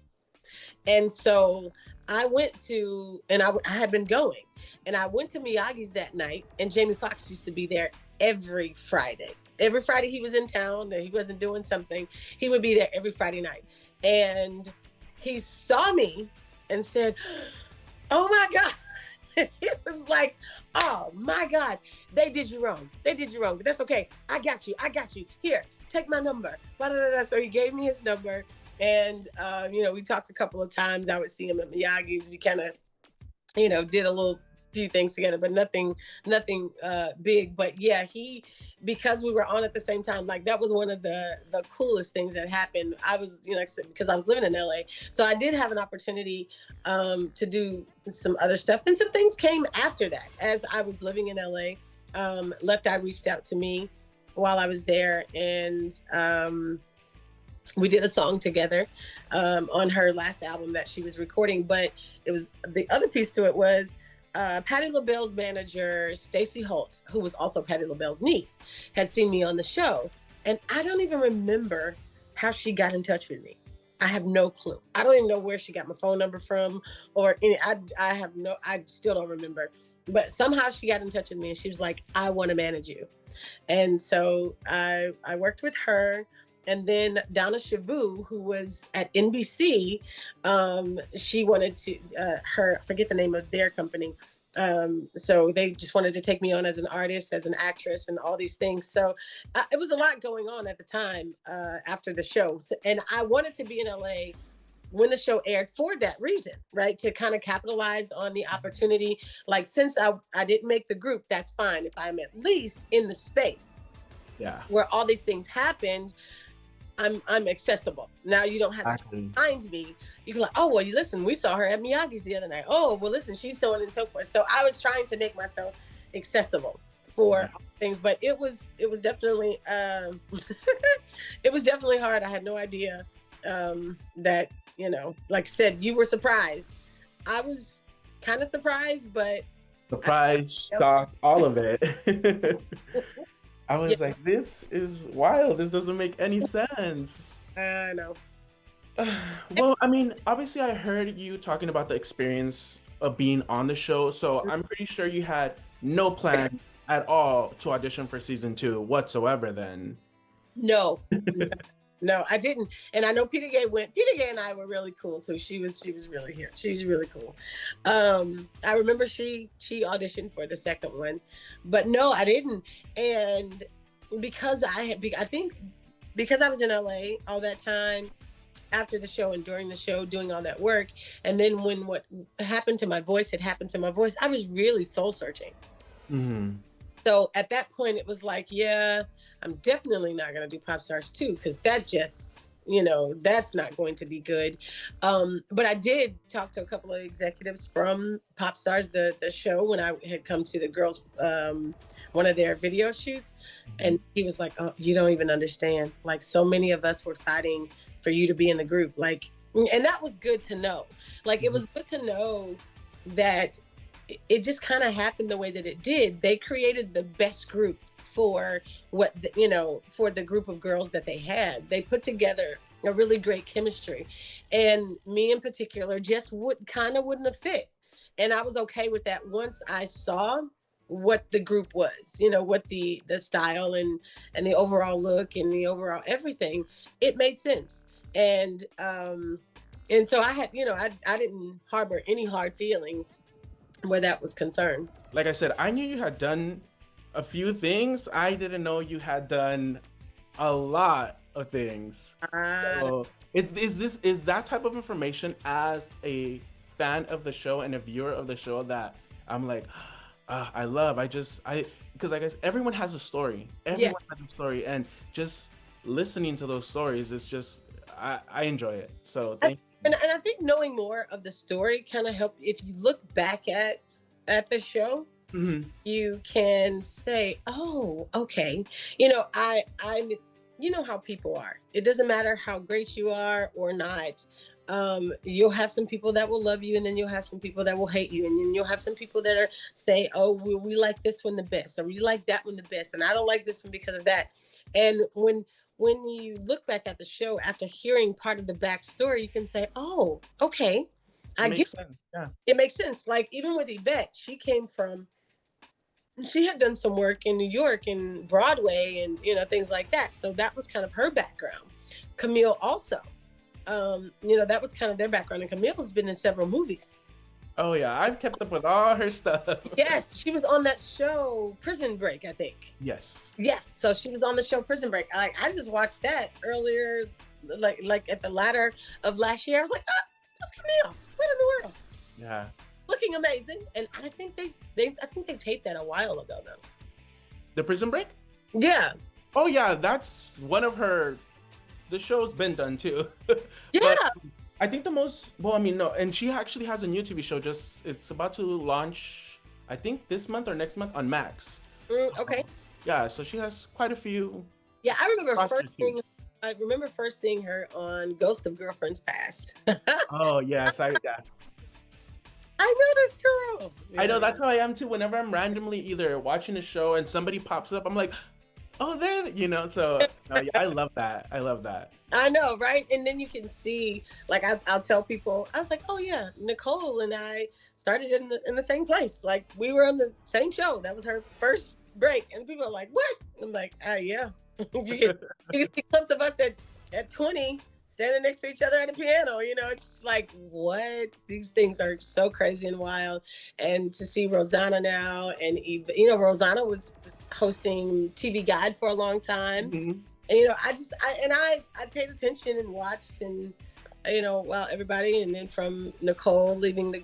And so I went to, and I had been going, and I went to Miyagi's that night, and Jamie Foxx used to be there every Friday. Every Friday he was in town and he wasn't doing something, he would be there every Friday night. And he saw me and said, "Oh my God." It was like, "Oh my God, they did you wrong. They did you wrong. But that's okay. I got you. Here, take my number." So he gave me his number. And, we talked a couple of times. I would see him at Miyagi's. We kind of, did a few things together, but nothing big. But yeah, because we were on at the same time, like that was one of the coolest things that happened. I was, because I was living in LA. So I did have an opportunity to do some other stuff. And some things came after that. As I was living in LA, Left Eye reached out to me while I was there. And we did a song together on her last album that she was recording. But it was, the other piece to it was, Patti LaBelle's manager, Stacey Holt, who was also Patti LaBelle's niece, had seen me on the show. And I don't even remember how she got in touch with me. I have no clue. I don't even know where she got my phone number from, or I still don't remember. But somehow she got in touch with me and she was like, "I want to manage you." And so I worked with her. And then Donna Shavu, who was at NBC, she wanted to, I forget the name of their company. So they just wanted to take me on as an artist, as an actress, and all these things. So it was a lot going on at the time after the show. And I wanted to be in LA when the show aired for that reason, right? To kind of capitalize on the opportunity. Like, since I didn't make the group, that's fine. If I'm at least in the space where all these things happened, I'm accessible. Now you don't have to find me. You can like, "Oh, well, you listen, we saw her at Miyagi's the other night. Oh, well, listen, she's so on and so forth." So I was trying to make myself accessible for things, but it was definitely it was definitely hard. I had no idea that, like I said, you were surprised. I was kind of surprised, but surprised, shocked, all of it. I was like, this is wild. This doesn't make any sense. I know. Well, I mean, obviously I heard you talking about the experience of being on the show. So I'm pretty sure you had no plans at all to audition for season 2 whatsoever then. No. No, I didn't. And I know Peter Gay went. Peter Gay and I were really cool too. She was really here. She's really cool. I remember she auditioned for the second one, but no, I didn't. And because I think because I was in LA all that time, after the show and during the show, doing all that work, and then when what happened to my voice had happened to my voice, I was really soul searching. Mm-hmm. So at that point, it was like, yeah, I'm definitely not gonna do Pop Stars 2 because that just that's not going to be good. But I did talk to a couple of executives from Pop Stars, the show, when I had come to the girls, one of their video shoots. And he was like, oh, you don't even understand. Like, so many of us were fighting for you to be in the group. Like, and that was good to know. Like, it was good to know that it just kind of happened the way that it did. They created the best group for for the group of girls that they had. They put together a really great chemistry, and me in particular just wouldn't have fit. And I was okay with that once I saw what the group was, what the style and the overall look and the overall everything. It made sense. And so I had, I didn't harbor any hard feelings where that was concerned. Like I said, I knew you had done a few things. I didn't know you had done a lot of things. So is that type of information as a fan of the show and a viewer of the show that I'm like, because I guess everyone has a story. Everyone has a story, and just listening to those stories, it's just I enjoy it. So thank you. And I think knowing more of the story kind of helped. If you look back at the show, you can say, oh, okay. I how people are. It doesn't matter how great you are or not. You'll have some people that will love you, and then you'll have some people that will hate you, and then you'll have some people that say, oh, we like this one the best, or we like that one the best, and I don't like this one because of that. And when you look back at the show after hearing part of the backstory, you can say, oh, okay, I get it. Yeah. It makes sense. Like, even with Yvette, she had done some work in New York and Broadway and, things like that. So that was kind of her background. Camille also, that was kind of their background. And Camille's been in several movies. Oh yeah, I've kept up with all her stuff. Yes, she was on that show Prison Break, I think. Yes. So she was on the show Prison Break. I just watched that earlier, like at the latter of last year. I was like, that's Camille. What in the world? Yeah. Looking amazing, and I think they taped that a while ago though. The Prison Break? Yeah. Oh yeah, that's one of her. The show's been done too. Yeah. But I think no, and she actually has a new TV show. It's about to launch, I think this month or next month on Max. Okay. Yeah, so she has quite a few. Yeah, I remember first seeing her on Ghost of Girlfriends Past. Oh yes, I know this girl. Yeah. I know, that's how I am too. Whenever I'm randomly either watching a show and somebody pops up, I'm like, oh, there, so yeah, I love that. I know, right? And then you can see, like, I'll tell people, I was like, oh yeah, Nicole and I started in the same place. Like, we were on the same show. That was her first break. And people are like, what? I'm like, yeah. you can see clips of us at 20 standing next to each other at a piano. It's like, what? These things are so crazy and wild. And to see Rosanna now, and Rosanna was hosting TV Guide for a long time. Mm-hmm. And I paid attention and watched, and everybody, and then from Nicole leaving the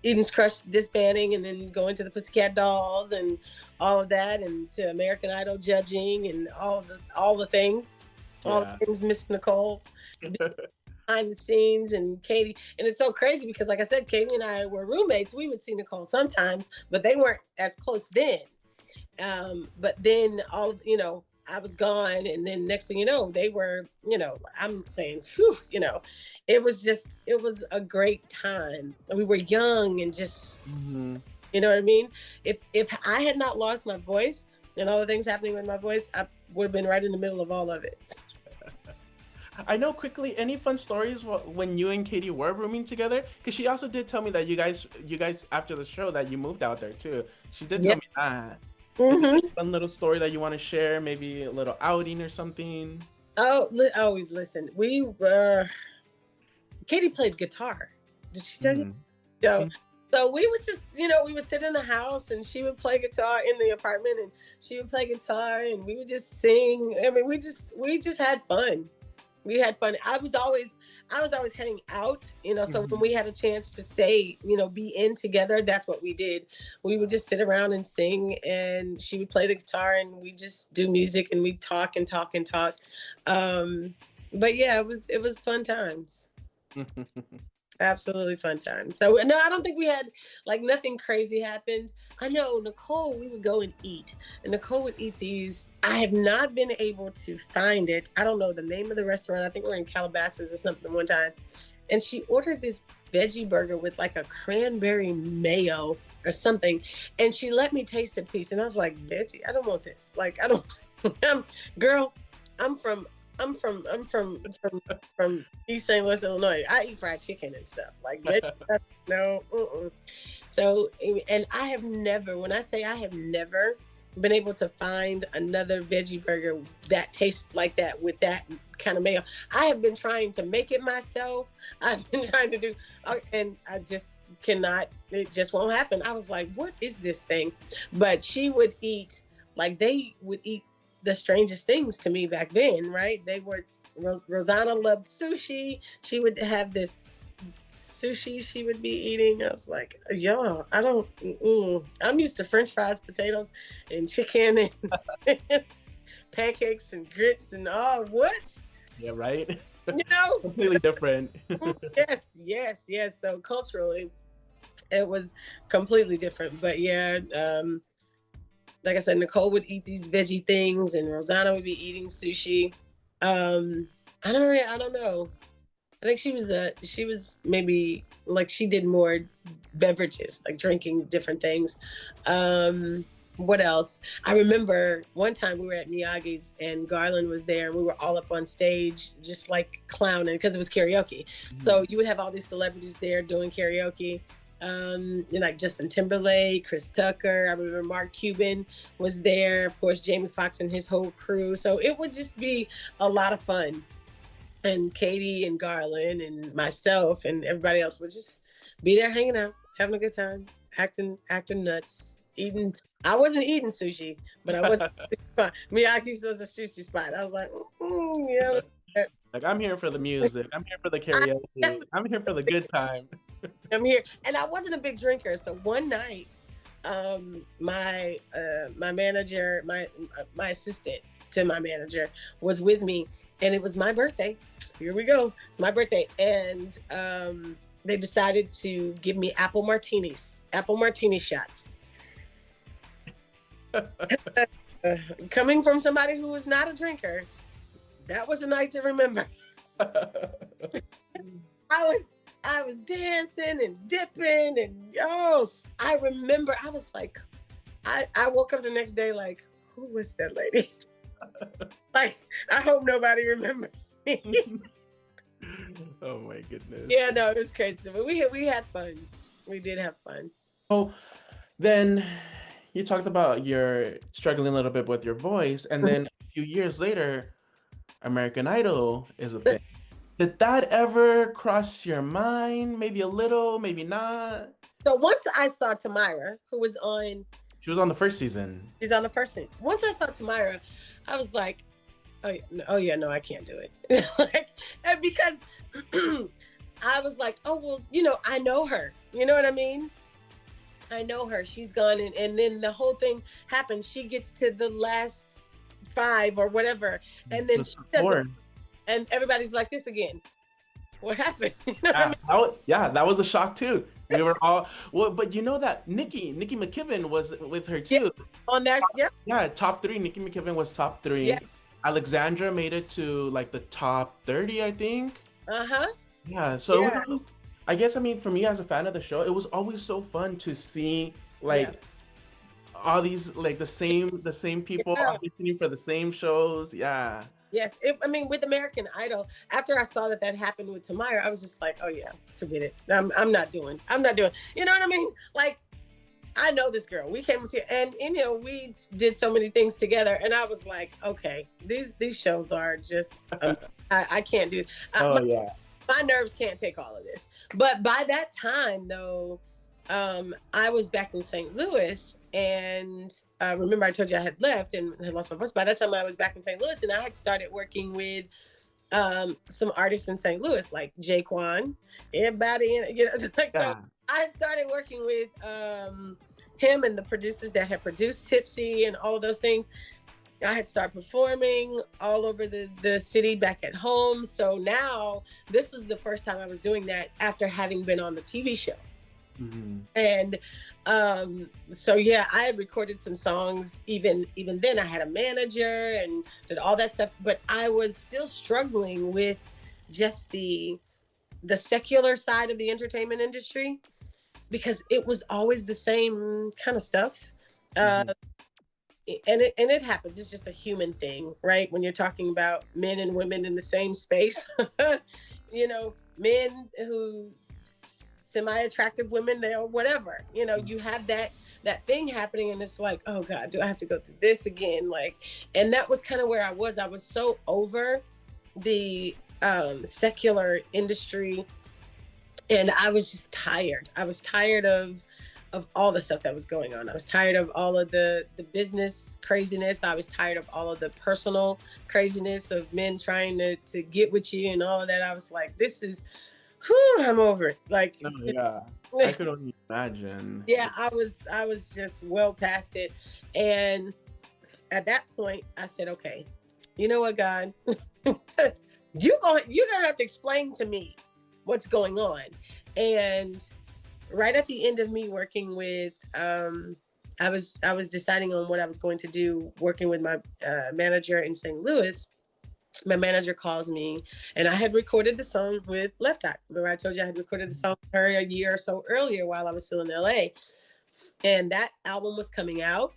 Eden's Crush disbanding, and then going to the Pussycat Dolls and all of that, and to American Idol judging and all the things, the things Miss Nicole behind the scenes, and Katie. And it's so crazy because, like I said, Katie and I were roommates. We would see Nicole sometimes, but they weren't as close then. But then I was gone, and then next thing you know, they were, I'm saying, whew, it was a great time. We were young and just, you know what I mean? If I had not lost my voice and all the things happening with my voice, I would have been right in the middle of all of it. I know, quickly, any fun stories when you and Katie were rooming together? Because she also did tell me that you guys after the show that you moved out there too. She did tell me that. Mm-hmm. Fun little story that you want to share, maybe a little outing or something. Oh, listen, Katie played guitar. Did she tell you? So we would just, we would sit in the house, and she would play guitar in the apartment, and she would play guitar, and we would just sing. I mean, we just had fun. We had fun. I was always heading out, you know, so when Mhm. we had a chance to stay, you know, be in together, that's what we did. We would just sit around and sing, and she would play the guitar, and we just do music, and we talk and talk and talk. Um, but yeah, it was fun times. Absolutely fun time. So no, I don't think we had like nothing crazy happened. I know Nicole, we would go and eat, and Nicole would eat these. I have not been able to find it. I don't know the name of the restaurant. I think we're in Calabasas or something one time, and she ordered this veggie burger with like a cranberry mayo or something, and she let me taste a piece, and I was like, veggie, I don't want this. Like I don't, girl, I'm from I'm from East St. Louis, Illinois. I eat fried chicken and stuff. Like no. So, and I have never, when I say I have never been able to find another veggie burger that tastes like that with that kind of mayo. I have been trying to make it myself. I've been trying to do, and I just cannot. It just won't happen. I was like, what is this thing? But she would eat, like they would eat the strangest things to me back then, right? They were, Rosanna loved sushi. She would have this sushi she would be eating. I was like, yo, I don't, I'm used to French fries, potatoes, and chicken, and pancakes and grits and all. What? Yeah, right. You know? Completely different. Yes. So culturally, it was completely different. But yeah, like I said, Nicole would eat these veggie things, and Rosanna would be eating sushi. I don't know. I think she was maybe like she did more beverages, like drinking different things. What else? I remember one time we were at Miyagi's, and Garland was there, and we were all up on stage just like clowning because it was karaoke. So you would have all these celebrities there doing karaoke. Like Justin Timberlake, Chris Tucker. I remember Mark Cuban was there. Of course, Jamie Foxx and his whole crew. So it would just be a lot of fun. And Katie and Garland and myself and everybody else would just be there hanging out, having a good time, acting nuts, eating. I wasn't eating sushi, but I was Miyagi's was a sushi spot. I was like, yeah. Like, I'm here for the music. I'm here for the karaoke. I'm here for the good time. I'm here, and I wasn't a big drinker. So one night, my manager, my assistant to my manager was with me, and it was my birthday. Here we go. It's my birthday, and they decided to give me apple martini shots. Coming from somebody who was not a drinker, that was a night to remember. I was dancing and dipping, and I remember I was like, I woke up the next day like, who was that lady? Like, I hope nobody remembers me. Oh my goodness. Yeah, no, it was crazy. But we had fun. We did have fun. So then you talked about you're struggling a little bit with your voice, and then a few years later, American Idol is a thing. Did that ever cross your mind? Maybe a little, maybe not. So once I saw Tamira, who was on, She was on the first season. she's on the first scene. Once I saw Tamira, I was like, oh yeah, no, I can't do it. Like, and because I was like, oh well, I know her. You know what I mean? I know her. She's gone, and then the whole thing happens. She gets to the last 5 or whatever, and then she doesn't. And everybody's like this again. What happened? You know what I mean? That was a shock too. We were all but you know that Nikki McKibben was with her too. Yeah, on there, yeah. Yeah, top 3. Nikki McKibben was top 3. Yeah. Alexandra made it to like the top 30, I think. Yeah, so Yeah. it was always, I guess, I mean, for me as a fan of the show, it was always so fun to see like all these like the same people auditioning for the same shows. Yeah. Yes, I mean, with American Idol, after I saw that happened with Tamira, I was just like, oh yeah, forget it. I'm not doing. You know what I mean? Like, I know this girl. We came to, and we did so many things together, and I was like, okay, these shows are just, I can't do. My nerves can't take all of this. But by that time, though, I was back in St. Louis, and remember I told you I had left and had lost my voice. By that time I was back in St. Louis, and I had started working with some artists in St. Louis, like Jaquan, everybody in, like, so Yeah. I started working with him and the producers that had produced Tipsy and all of those things. I had started performing all over the city back at home. So now this was the first time I was doing that after having been on the TV show. Mm-hmm. And so yeah, I had recorded some songs even then. I had a manager and did all that stuff, but I was still struggling with just the secular side of the entertainment industry, because it was always the same kind of stuff. Mm-hmm. And it happens. It's just a human thing, right? When you're talking about men and women in the same space, men who semi-attractive women, they or whatever, you have that thing happening, and it's like, oh God, do I have to go through this again? Like, and that was kind of where I was so over the secular industry, and I was just tired. I was tired of all the stuff that was going on. I was tired of all of the business craziness. I was tired of all of the personal craziness of men trying to get with you and all of that. I was like, this is, I'm over it. Like, Oh, yeah, I could only imagine. Yeah, I was just well past it. And at that point I said, okay, you know what, God, you're gonna have to explain to me what's going on. And right at the end of me working with I was deciding on what I was going to do, working with my manager in St. Louis. My manager calls me, and I had recorded the song with Left Eye. Remember I told you I had recorded the song with her a year or so earlier while I was still in LA. And that album was coming out.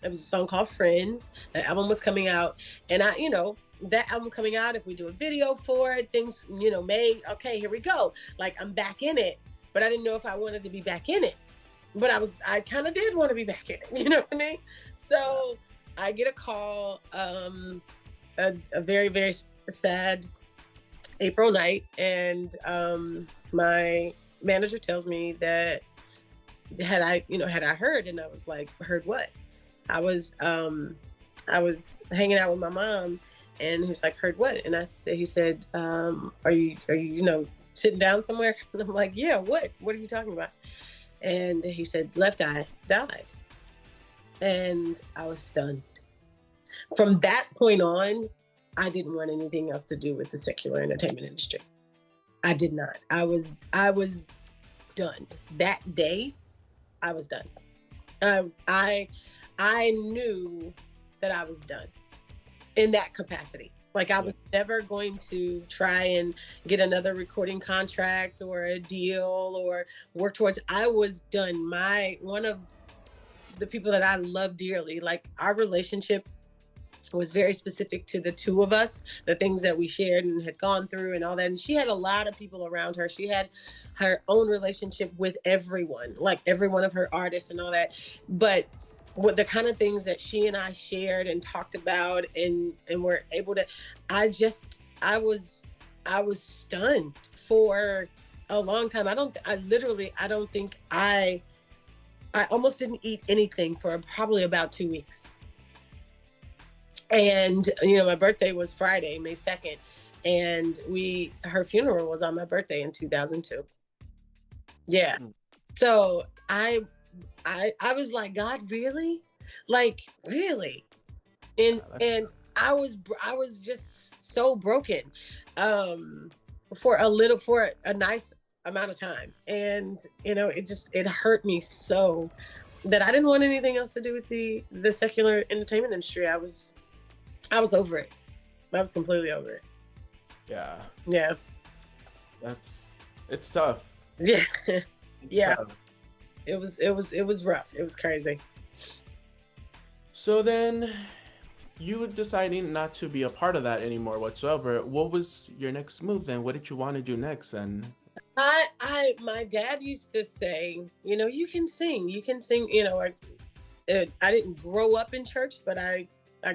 It was a song called Friends. That album was coming out. And that album coming out, if we do a video for it, things, okay, here we go. Like, I'm back in it. But I didn't know if I wanted to be back in it. But I kind of did want to be back in it. You know what I mean? So I get a call, a very, very sad April night. And my manager tells me that had I heard, and I was like, heard what? I was hanging out with my mom, and he was like, heard what? And he said, are you sitting down somewhere? And I'm like, yeah, what are you talking about? And he said, Left Eye died. And I was stunned. From that point on, I didn't want anything else to do with the secular entertainment industry. I did not. I was done. That day, I was done. I knew that I was done in that capacity. Like, I was never going to try and get another recording contract or a deal or work towards. I was done. One of the people that I love dearly, like, our relationship was very specific to the two of us, the things that we shared and had gone through and all that. And she had a lot of people around her. She had her own relationship with everyone, like every one of her artists and all that. But what the kind of things that she and I shared and talked about and were able to, I was stunned for a long time. I almost didn't eat anything for probably about 2 weeks. And, my birthday was Friday, May 2nd. And her funeral was on my birthday in 2002. Yeah. So I was like, God, really? Like, really? And I was just so broken for a nice amount of time. And, it hurt me so that I didn't want anything else to do with the secular entertainment industry. I was over it. I was completely over it. Yeah. Yeah. It's tough. Yeah. Yeah. Tough. It was rough. It was crazy. So then you deciding not to be a part of that anymore whatsoever. What was your next move then? What did you want to do next? And my dad used to say, you can sing. I didn't grow up in church, but I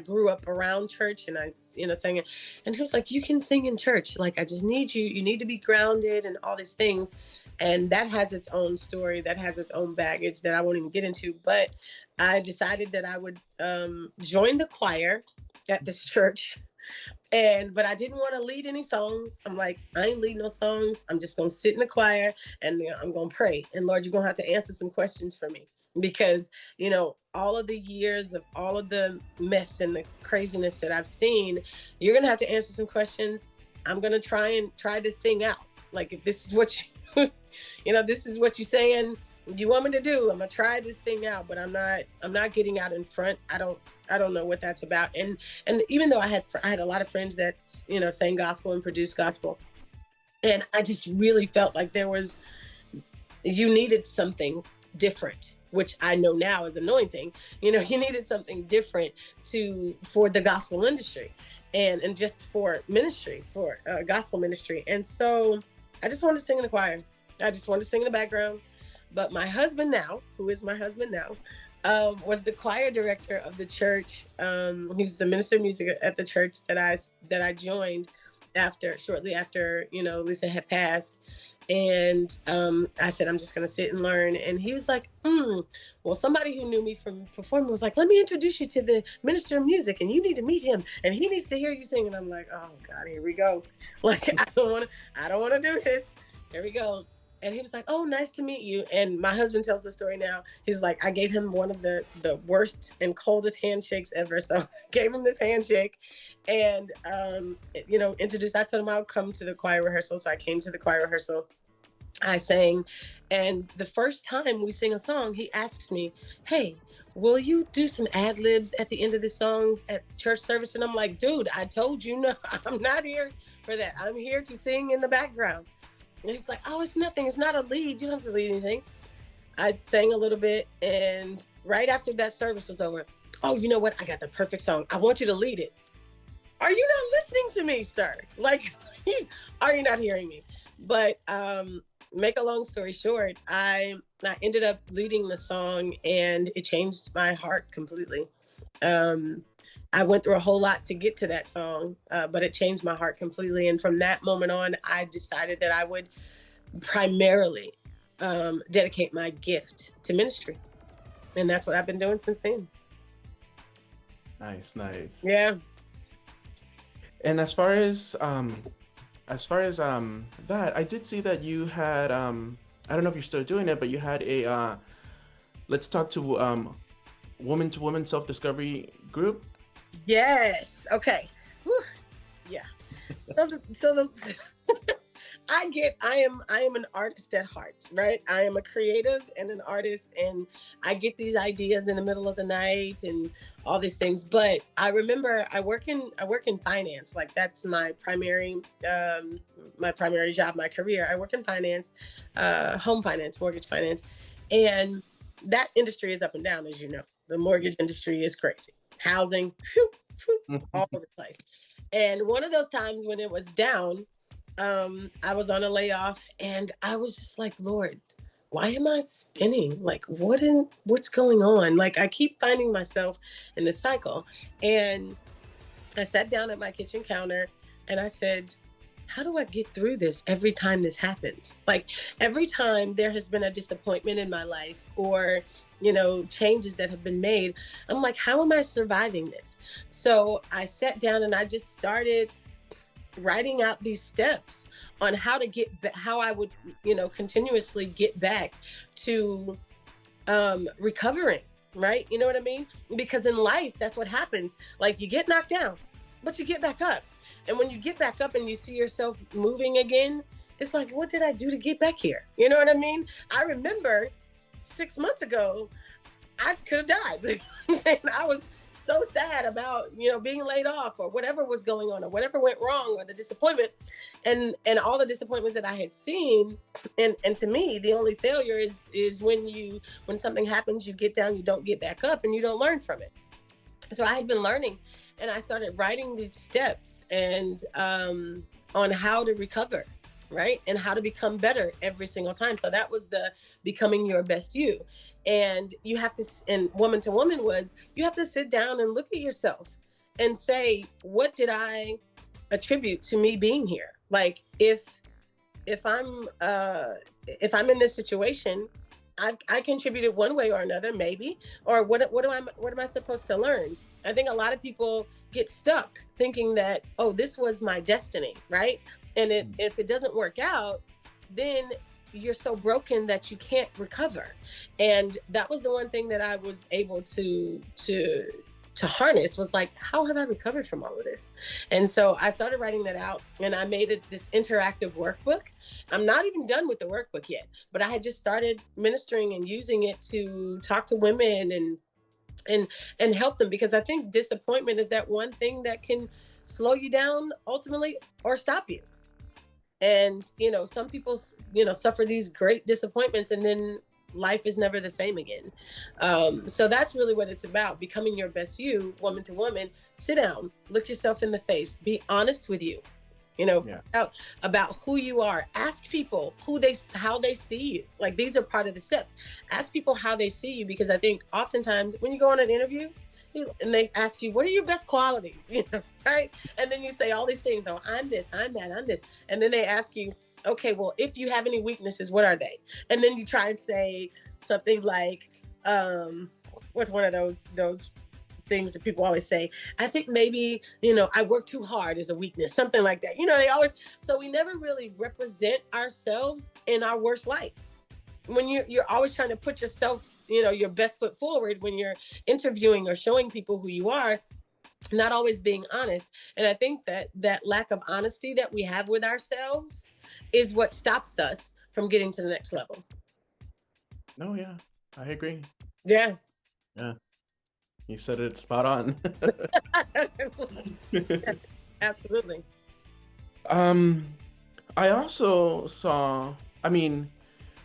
grew up around church, and I sang it. And he was like, you can sing in church. Like, I just need you need to be grounded and all these things. And that has its own story, that has its own baggage that I won't even get into. But I decided that I would join the choir at this church But I didn't want to lead any songs. I'm like, I ain't leading no songs. I'm just gonna sit in the choir and I'm gonna pray. And Lord, you're gonna have to answer some questions for me. Because, all of the years of all of the mess and the craziness that I've seen, you're gonna have to answer some questions. I'm gonna try this thing out. Like, if this is what this is what you're saying you want me to do, I'm gonna try this thing out, but I'm not getting out in front. I don't know what that's about. And even though I had a lot of friends that sang gospel and produced gospel, and I just really felt like you needed something different, which I know now is anointing. You needed something different for the gospel industry and just for ministry, for gospel ministry. And so I just wanted to sing in the choir. I just wanted to sing in the background. But my husband now, who is my husband now, was the choir director of the church. He was the minister of music at the church that I joined shortly after Lisa had passed. And I said, I'm just going to sit and learn. And he was like, well, somebody who knew me from performing was like, let me introduce you to the minister of music, and you need to meet him, and he needs to hear you sing. And I'm like, oh God, here we go. Like, I don't want to do this. Here we go. And he was like, oh, nice to meet you. And my husband tells the story now. He's like, I gave him one of the worst and coldest handshakes ever. So I gave him this handshake and, introduced. I told him I would come to the choir rehearsal. So I came to the choir rehearsal. I sang. And the first time we sing a song, he asks me, hey, will you do some ad libs at the end of this song at church service? And I'm like, dude, I told you no, I'm not here for that. I'm here to sing in the background. And he's like, oh, it's nothing. It's not a lead. You don't have to lead anything. I sang a little bit. And right after that service was over, oh, you know what? I got the perfect song. I want you to lead it. Are you not listening to me, sir? Like, are you not hearing me? But make a long story short, I ended up leading the song, and it changed my heart completely. I went through a whole lot to get to that song, but it changed my heart completely. And from that moment on, I decided that I would primarily dedicate my gift to ministry. And that's what I've been doing since then. Nice. Yeah. And as far as that, I did see that you had I don't know if you're still doing it, but you had a let's talk to woman self-discovery group. Yes. Okay. Whew. Yeah. I am an artist at heart, right? I am a creative and an artist, and I get these ideas in the middle of the night and all these things. But I remember I work in finance. Like, that's my primary job, my career. I work in finance, home finance, mortgage finance, and that industry is up and down, as you know. The mortgage industry is crazy. Housing, all over the place. And one of those times when it was down, I was on a layoff, and I was just like, Lord, why am I spinning? Like, what's going on? Like, I keep finding myself in this cycle. And I sat down at my kitchen counter and I said, how do I get through this every time this happens? Like, every time there has been a disappointment in my life, or, changes that have been made, I'm like, how am I surviving this? So I sat down and I just started writing out these steps on how I would, continuously get back to recovering, right? You know what I mean? Because in life, that's what happens. Like, you get knocked down, but you get back up. And when you get back up and you see yourself moving again, it's like, what did I do to get back here? You know what I mean? I remember 6 months ago, I could have died. And I was so sad about, being laid off, or whatever was going on, or whatever went wrong, or the disappointment and all the disappointments that I had seen. And to me, the only failure is when something happens, you get down, you don't get back up, and you don't learn from it. So I had been learning, and I started writing these steps and on how to recover, right? And how to become better every single time. So that was the becoming your best you. And you have to, and woman to woman was, you have to sit down and look at yourself and say, what did I attribute to me being here? Like, if I'm in this situation, I contributed one way or another, maybe, or what am I supposed to learn? I think a lot of people get stuck thinking that, oh, this was my destiny, right? And if it doesn't work out, then you're so broken that you can't recover. And that was the one thing that I was able to harness, was like, how have I recovered from all of this? And so I started writing that out, and I made it this interactive workbook. I'm not even done with the workbook yet, but I had just started ministering and using it to talk to women and help them, because I think disappointment is that one thing that can slow you down ultimately or stop you. And some people suffer these great disappointments, and then life is never the same again. So that's really what it's about: becoming your best you, woman to woman. Sit down, look yourself in the face, be honest with you, about who you are. Ask people how they see you. Like, these are part of the steps. Ask people how they see you, because I think oftentimes when you go on an interview and they ask you, what are your best qualities, right? And then you say all these things. Oh, I'm this, I'm that, I'm this. And then they ask you, okay, well, if you have any weaknesses, what are they? And then you try and say something like, what's one of those things that people always say? I think maybe, I work too hard is a weakness, something like that. They always, so we never really represent ourselves in our worst light. When you're always trying to put yourself, your best foot forward when you're interviewing or showing people who you are, not always being honest. And I think that lack of honesty that we have with ourselves is what stops us from getting to the next level. No, yeah, I agree. Yeah. Yeah. You said it spot on. Absolutely. I also saw,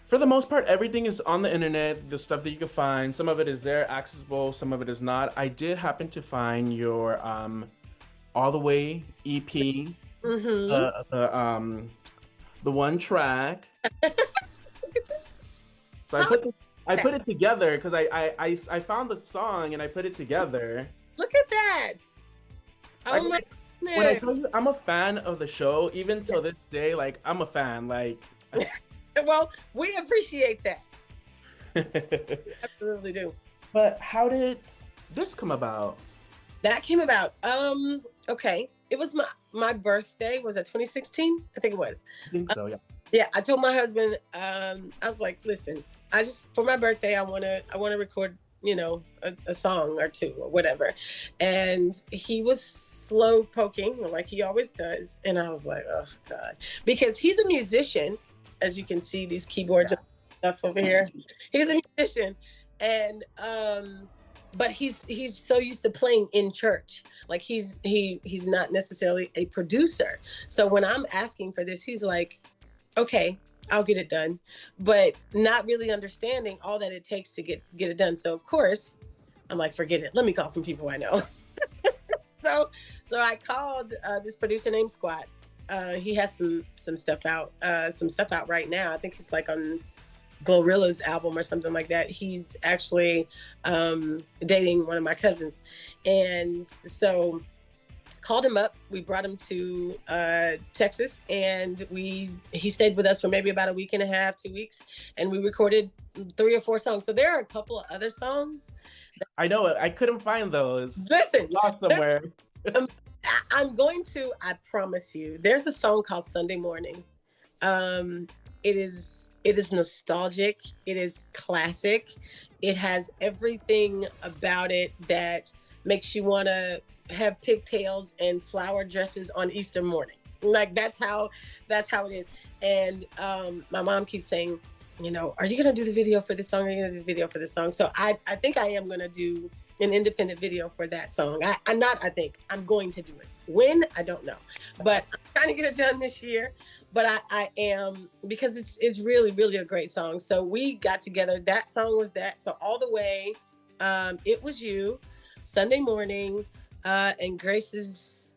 for the most part, everything is on the internet, the stuff that you can find. Some of it is there, accessible, some of it is not. I did happen to find your All the Way EP, Mm-hmm. the one track. So I put it together because I found the song and I put it together. Look at that. Oh my goodness. When I tell you I'm a fan of the show, even till this day, like, I'm a fan, like. Well, we appreciate that. Absolutely do. But how did this come about? That came about. Okay. It was my birthday. Was it 2016? I think it was. I think so, yeah. Yeah, I told my husband, I was like, listen, for my birthday, I wanna record, a song or two or whatever. And he was slow poking like he always does. And I was like, oh God, because he's a musician. As you can see, these keyboards and stuff over here. He's a musician, and but he's so used to playing in church. Like, he's not necessarily a producer. So when I'm asking for this, he's like, okay, I'll get it done, but not really understanding all that it takes to get it done. So of course, I'm like, forget it. Let me call some people I know. So I called this producer named Squat. He has some stuff out right now. I think it's like on Glorilla's album or something like that. He's actually dating one of my cousins, and so called him up. We brought him to Texas, and he stayed with us for maybe about a week and a half, 2 weeks, and we recorded 3 or 4 songs. So there are a couple of other songs. I know it. I couldn't find those. Listen, lost somewhere. I promise you, there's a song called Sunday Morning. It is nostalgic. It is classic. It has everything about it that makes you want to have pigtails and flower dresses on Easter morning. Like, that's how it is. And my mom keeps saying, are you going to do the video for this song? Are you going to do the video for this song? So I think I am going to do an independent video for that song. I'm going to do it. When? I don't know. But I'm trying to get it done this year. But I am, because it's really, really a great song. So we got together. That song was that. So All the Way, It Was You, Sunday Morning, and Grace is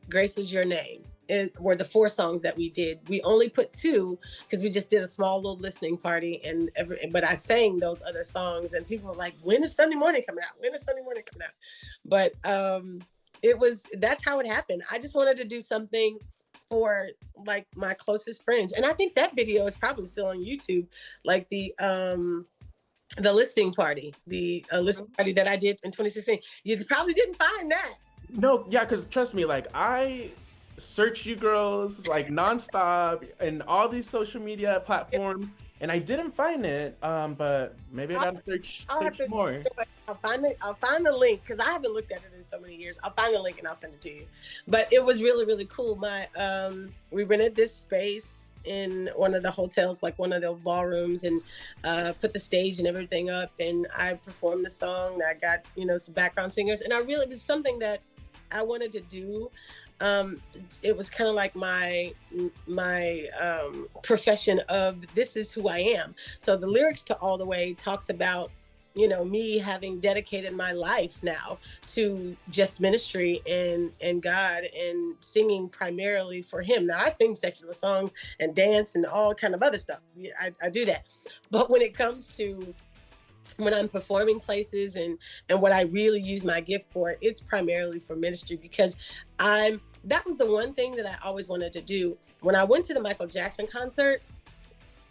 Your Name. Were the 4 songs that we did. We only put 2 because we just did a small little listening party, but I sang those other songs, and people were like, when is Sunday Morning coming out? When is Sunday Morning coming out? But that's how it happened. I just wanted to do something for like my closest friends. And I think that video is probably still on YouTube. Like the The listing party, the listing party that I did in 2016. You probably didn't find that. No, yeah, because trust me, like I search you girls like nonstop and all these social media platforms, and I didn't find it. But maybe I I'll, gotta search I'll have search to. more. I'll find the link because I haven't looked at it in so many years. I'll find the link and I'll send it to you. But it was really really cool. We rented this space in one of the hotels, like one of the ballrooms, and put the stage and everything up. And I performed the song. I got some background singers, and it was something that I wanted to do. It was kind of like my profession of this is who I am. So the lyrics to All the Way talks about me having dedicated my life now to just ministry and God and singing primarily for Him. Now I sing secular songs and dance and all kind of other stuff. I do that, but when it comes to when I'm performing places and what I really use my gift for, it's primarily for ministry because that was the one thing that I always wanted to do. When I went to the Michael Jackson concert,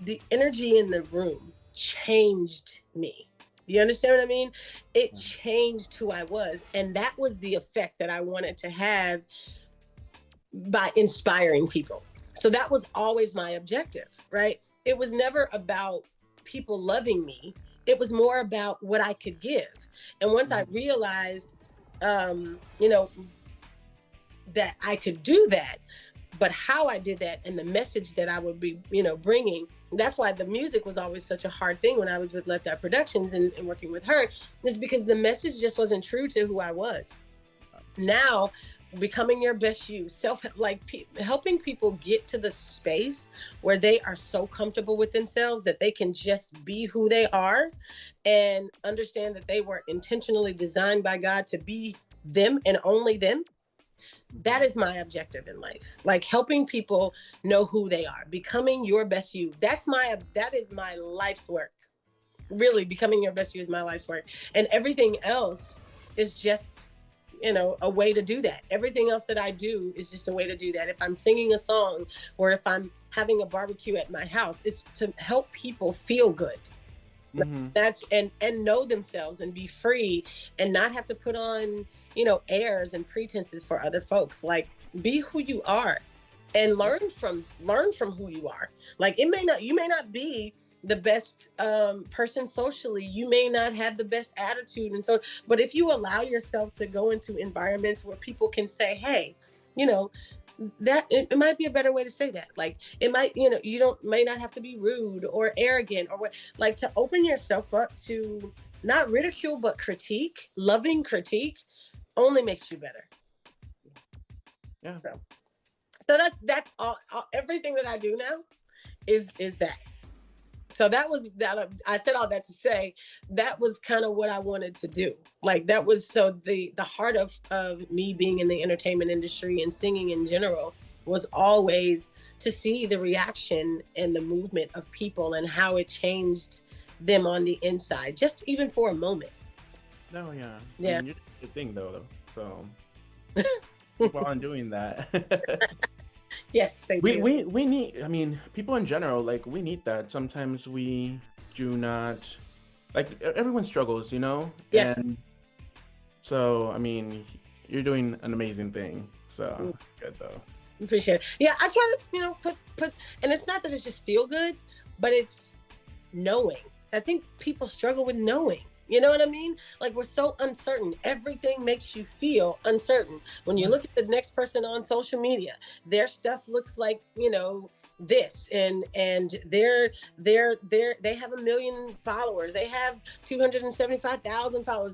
the energy in the room changed me. You understand what I mean? It changed who I was. And that was the effect that I wanted to have by inspiring people. So that was always my objective, right? It was never about people loving me. It was more about what I could give. And once I realized, that I could do that, but how I did that and the message that I would be, bringing. That's why the music was always such a hard thing when I was with Left Eye Productions and working with her, is because the message just wasn't true to who I was. Now, becoming your best you, helping people get to the space where they are so comfortable with themselves that they can just be who they are and understand that they were intentionally designed by God to be them and only them. That is my objective in life. Like helping people know who they are, becoming your best you. That is my life's work. Really, becoming your best you is my life's work. And everything else is just, a way to do that. Everything else that I do is just a way to do that. If I'm singing a song or if I'm having a barbecue at my house, it's to help people feel good. Mm-hmm. That's and know themselves and be free and not have to put on airs and pretenses for other folks. Like be who you are and learn from who you are. Like you may not be the best person socially, you may not have the best attitude, and so, but if you allow yourself to go into environments where people can say, hey, that it might be a better way to say that. Like it might, you may not have to be rude or arrogant or what, like to open yourself up to not ridicule, but critique, loving critique only makes you better. Yeah. So that's all everything that I do now is that. So that was that. I said all that to say that was kind of what I wanted to do. Like that was so the heart of me being in the entertainment industry and singing in general was always to see the reaction and the movement of people and how it changed them on the inside, just even for a moment. No, yeah. Yeah. I mean, you're the thing though, so keep on doing that. Yes, we need, I mean, people in general, like we need that. Sometimes we do not, like everyone struggles, Yes. And so, I mean, you're doing an amazing thing. So good though. Appreciate it. Yeah, I try to, put, and it's not that it's just feel good, but it's knowing. I think people struggle with knowing. You know what I mean? Like we're so uncertain. Everything makes you feel uncertain. When you look at the next person on social media, their stuff looks like, this and they have 1 million followers. They have 275,000 followers.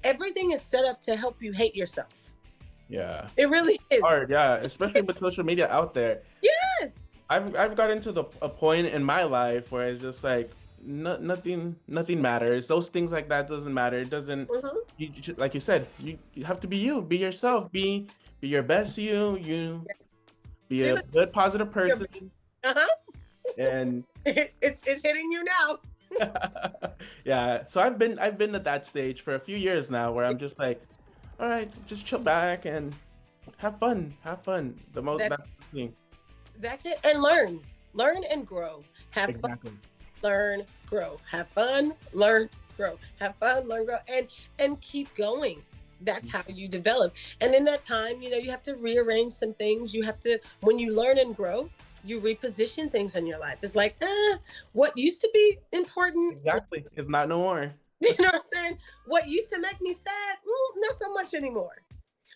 Everything is set up to help you hate yourself. Yeah. It really is. Hard, yeah, especially with social media out there. Yes. I've gotten to a point in my life where it's just like nothing matters. Those things like that doesn't matter. It doesn't. You like you said, you have to be you, be yourself, be your best you. Be a good, positive person. And it's hitting you now. Yeah. So I've been at that stage for a few years now where I'm just like, all right, just chill back and have fun. That's the thing. That's it. And learn and grow. Have exactly. fun. learn, grow. Have fun, learn, grow. Have fun, learn, grow, and keep going. That's how you develop. And in that time, you have to rearrange some things. You have to, when you learn and grow, you reposition things in your life. It's like, what used to be important, Exactly. It's not no more. you know what I'm saying? What used to make me sad, not so much anymore.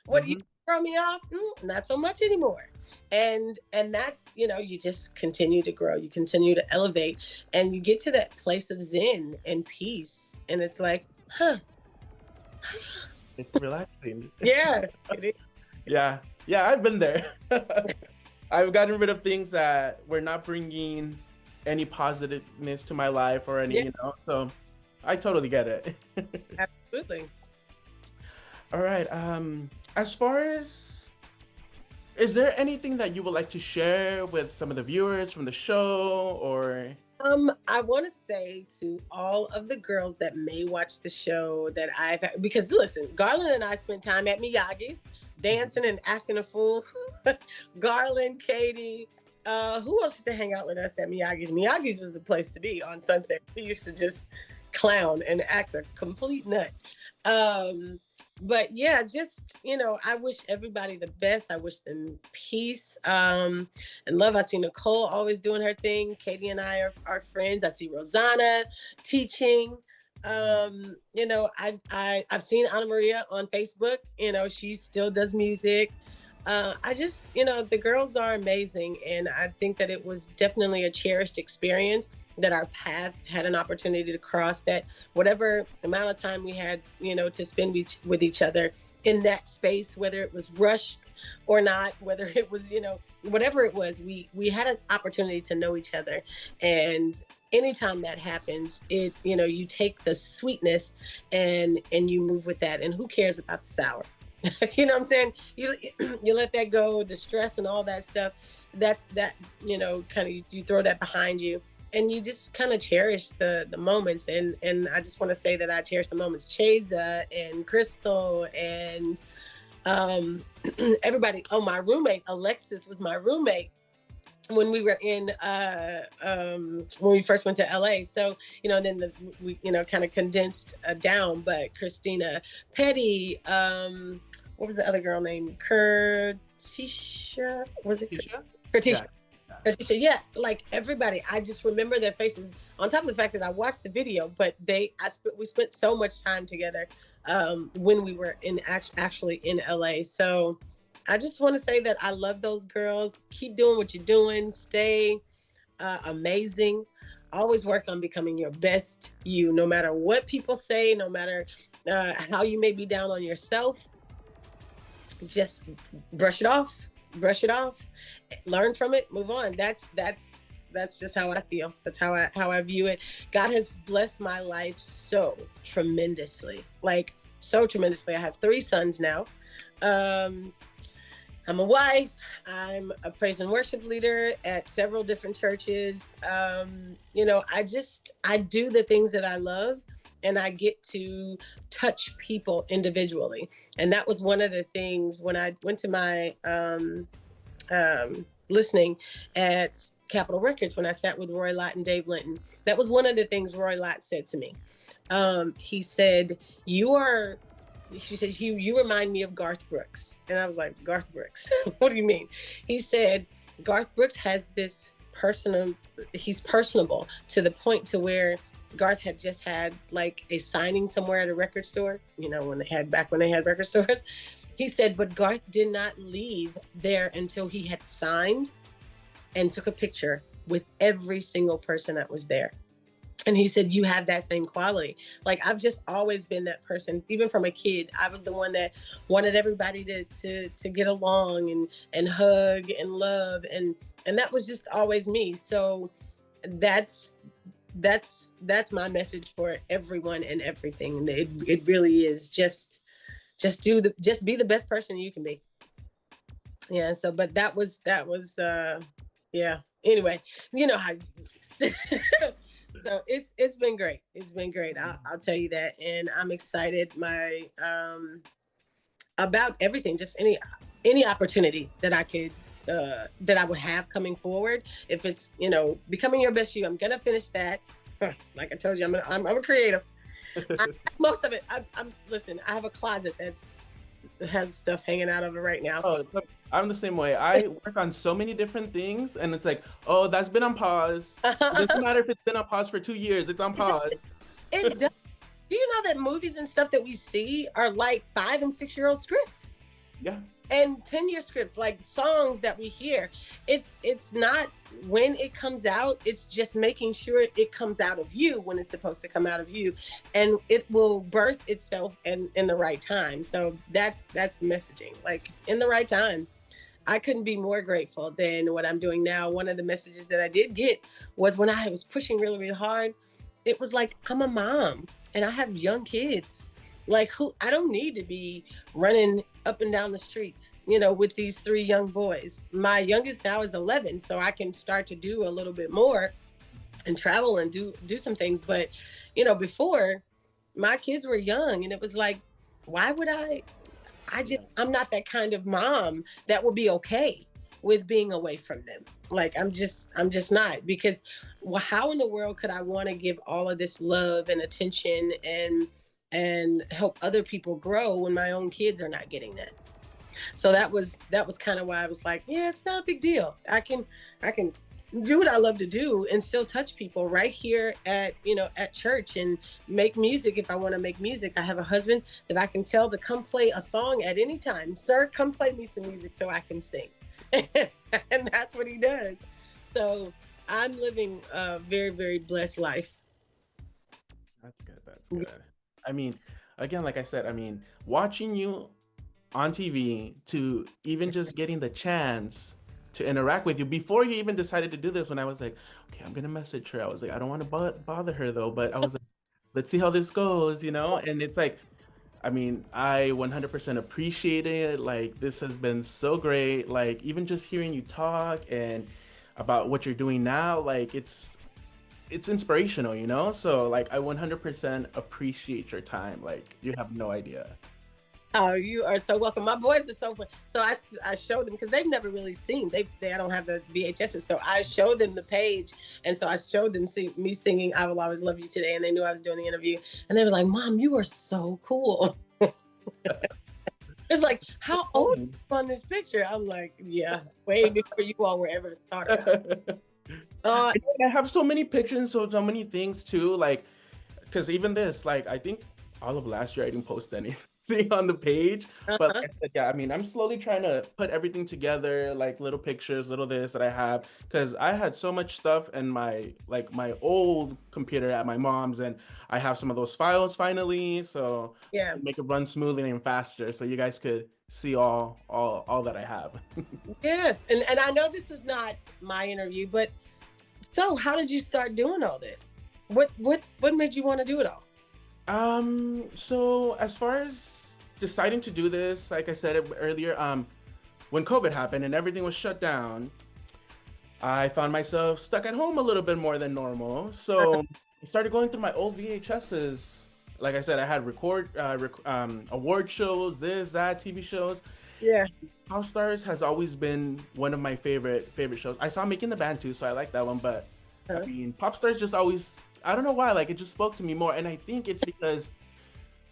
What used Hmm. to throw me off, not so much anymore. And that's, you just continue to grow, you continue to elevate, and you get to that place of zen and peace. And it's like, It's relaxing. yeah, it is. Yeah. Yeah, I've been there. I've gotten rid of things that were not bringing any positiveness to my life or any, Yeah, so I totally get it. absolutely. All right. As far as, is there anything that you would like to share with some of the viewers from the show or? I want to say to all of the girls that may watch the show that because listen, Garland and I spent time at Miyagi's dancing and acting a fool. Garland, Katie, who else used to hang out with us at Miyagi's? Miyagi's was the place to be on Sunset. We used to just clown and act a complete nut. But yeah, just, I wish everybody the best. I wish them peace, and love. I see Nicole always doing her thing. Katie and I are friends. I see Rosanna teaching. I've seen Anna Maria on Facebook. She still does music. I just, the girls are amazing, and I think that it was definitely a cherished experience, that our paths had an opportunity to cross, that whatever amount of time we had, to spend with each other in that space, whether it was rushed or not, whether it was, whatever it was, we had an opportunity to know each other. And anytime that happens, you take the sweetness and you move with that. And who cares about the sour? You know what I'm saying? You let that go, the stress and all that stuff. That's that, kind of, you throw that behind you, and you just kind of cherish the moments. And I just want to say that I cherish the moments. Cheza and Crystal and everybody. Oh, my roommate Alexis was my roommate when we were in when we first went to LA. So then we kind of condensed down. But Christina Petty, what was the other girl named? Kurtisha? Was it Kurtisha? Yeah. Yeah, like everybody, I just remember their faces. On top of the fact that I watched the video, but we spent so much time together when we were actually in LA. So I just want to say that I love those girls. Keep doing what you're doing. Stay amazing. Always work on becoming your best you, no matter what people say, no matter how you may be down on yourself. Just brush it off, learn from it, move on. That's just how I feel. That's how I view it. God has blessed my life so tremendously, like so tremendously. I have 3 sons now. I'm a wife. I'm a praise and worship leader at several different churches. I do the things that I love, and I get to touch people individually. And that was one of the things when I went to my listening at Capitol Records, when I sat with Roy Lott and Dave Linton. That was one of the things Roy Lott said to me. He said, you remind me of Garth Brooks. And I was like, Garth Brooks? What do you mean? He said, Garth Brooks has this he's personable to the point to where Garth had just had like a signing somewhere at a record store, when they had record stores. He said, but Garth did not leave there until he had signed and took a picture with every single person that was there. And he said, you have that same quality. Like, I've just always been that person. Even from a kid, I was the one that wanted everybody to get along and hug and love. And that was just always me. So that's my message for everyone and everything. And it really is just be the best person you can be. Yeah. So, but that was yeah. Anyway, you know how. So it's been great. It's been great. I'll tell you that, and I'm excited. About everything, just any opportunity that I could that I would have coming forward. If it's, you know, becoming your best you, I'm gonna finish that. Like I told you, I'm a creative. Most of it, I'm listen. I have a closet that has stuff hanging out of it right now. Oh, I'm the same way. I work on so many different things, and it's like, oh, that's been on pause. It doesn't matter if it's been on pause for 2 years, it's on pause. It does. Do you know that movies and stuff that we see are like 5 and 6 year old scripts? Yeah. And 10-year scripts, like songs that we hear. It's not when it comes out, it's just making sure it comes out of you when it's supposed to come out of you, and it will birth itself in the right time. So that's the messaging, like in the right time. I couldn't be more grateful than what I'm doing now. One of the messages that I did get was when I was pushing really, really hard. It was like, I'm a mom and I have young kids. Like, who, I don't need to be running up and down the streets, you know, with these 3 young boys. My youngest now is 11, so I can start to do a little bit more and travel and do some things. But, you know, before, my kids were young, and it was like, why would I'm not that kind of mom that will be okay with being away from them. Like, I'm just not, because how in the world could I want to give all of this love and attention and help other people grow when my own kids are not getting that? So that was kind of why I was like, yeah, it's not a big deal. I can do what I love to do and still touch people right here at, you know, at church, and make music if I want to make music. I have a husband that I can tell to come play a song at any time. Sir, come play me some music so I can sing. And that's what he does. So I'm living a very, very blessed life. That's good. That's good. I mean, again, like I said, I mean, watching you on TV to even just getting the chance to interact with you before you even decided to do this, when I was like, okay, I'm gonna message her. I was like, I don't want to bother her though, but I was like, let's see how this goes, you know? And it's like, I mean, I 100% appreciate it. Like, this has been so great. Like, even just hearing you talk and about what you're doing now, like, it's inspirational, you know? So like, I 100% appreciate your time. Like, you have no idea. Oh, you are so welcome. My boys are so fun. So I showed them, because they've never really seen. I don't have the VHSs, so I showed them the page, and so I showed them me singing "I Will Always Love You Today," and they knew I was doing the interview, and they were like, "Mom, you are so cool." It's like, how old are you on this picture? I'm like, yeah, way before you all were ever thought about. I have so many pictures, so many things too. Like, because even this, like, I think all of last year I didn't post anything on the page, but like I said, yeah, I mean, I'm slowly trying to put everything together, like little pictures, little this that I have, because I had so much stuff in my old computer at my mom's, and I have some of those files finally, so Yeah. make it run smoothly and faster, so you guys could see all that I have. Yes, and I know this is not my interview, but so how did you start doing all this? What made you want to do it all? So as far as deciding to do this, like I said earlier, when COVID happened and everything was shut down, I found myself stuck at home a little bit more than normal. So I started going through my old VHSs. Like I said, I had award shows, this, that, TV shows. Yeah. Pop Stars has always been one of my favorite shows. I saw Making the Band too, so I like that one. But I mean, Pop Stars just always, I don't know why, like, it just spoke to me more. And I think it's because,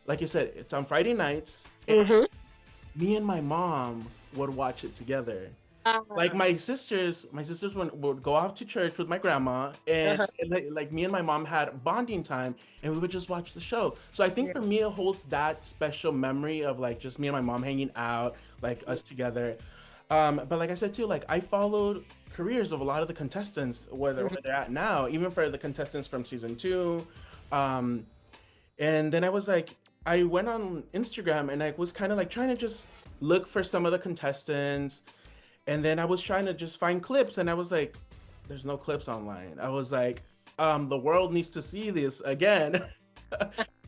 like you said, it's on Friday nights. And me and my mom would watch it together. Like, my sisters would go off to church with my grandma, and like me and my mom had bonding time, and we would just watch the show. So I think for me, it holds that special memory of like just me and my mom hanging out, like us together. But like I said too, like, I followed careers of a lot of the contestants, where they're at now, even for the contestants from season 2. And then I was like, I went on Instagram and I was kind of like trying to just look for some of the contestants. And then I was trying to just find clips, and I was like, there's no clips online. I was like, the world needs to see this again.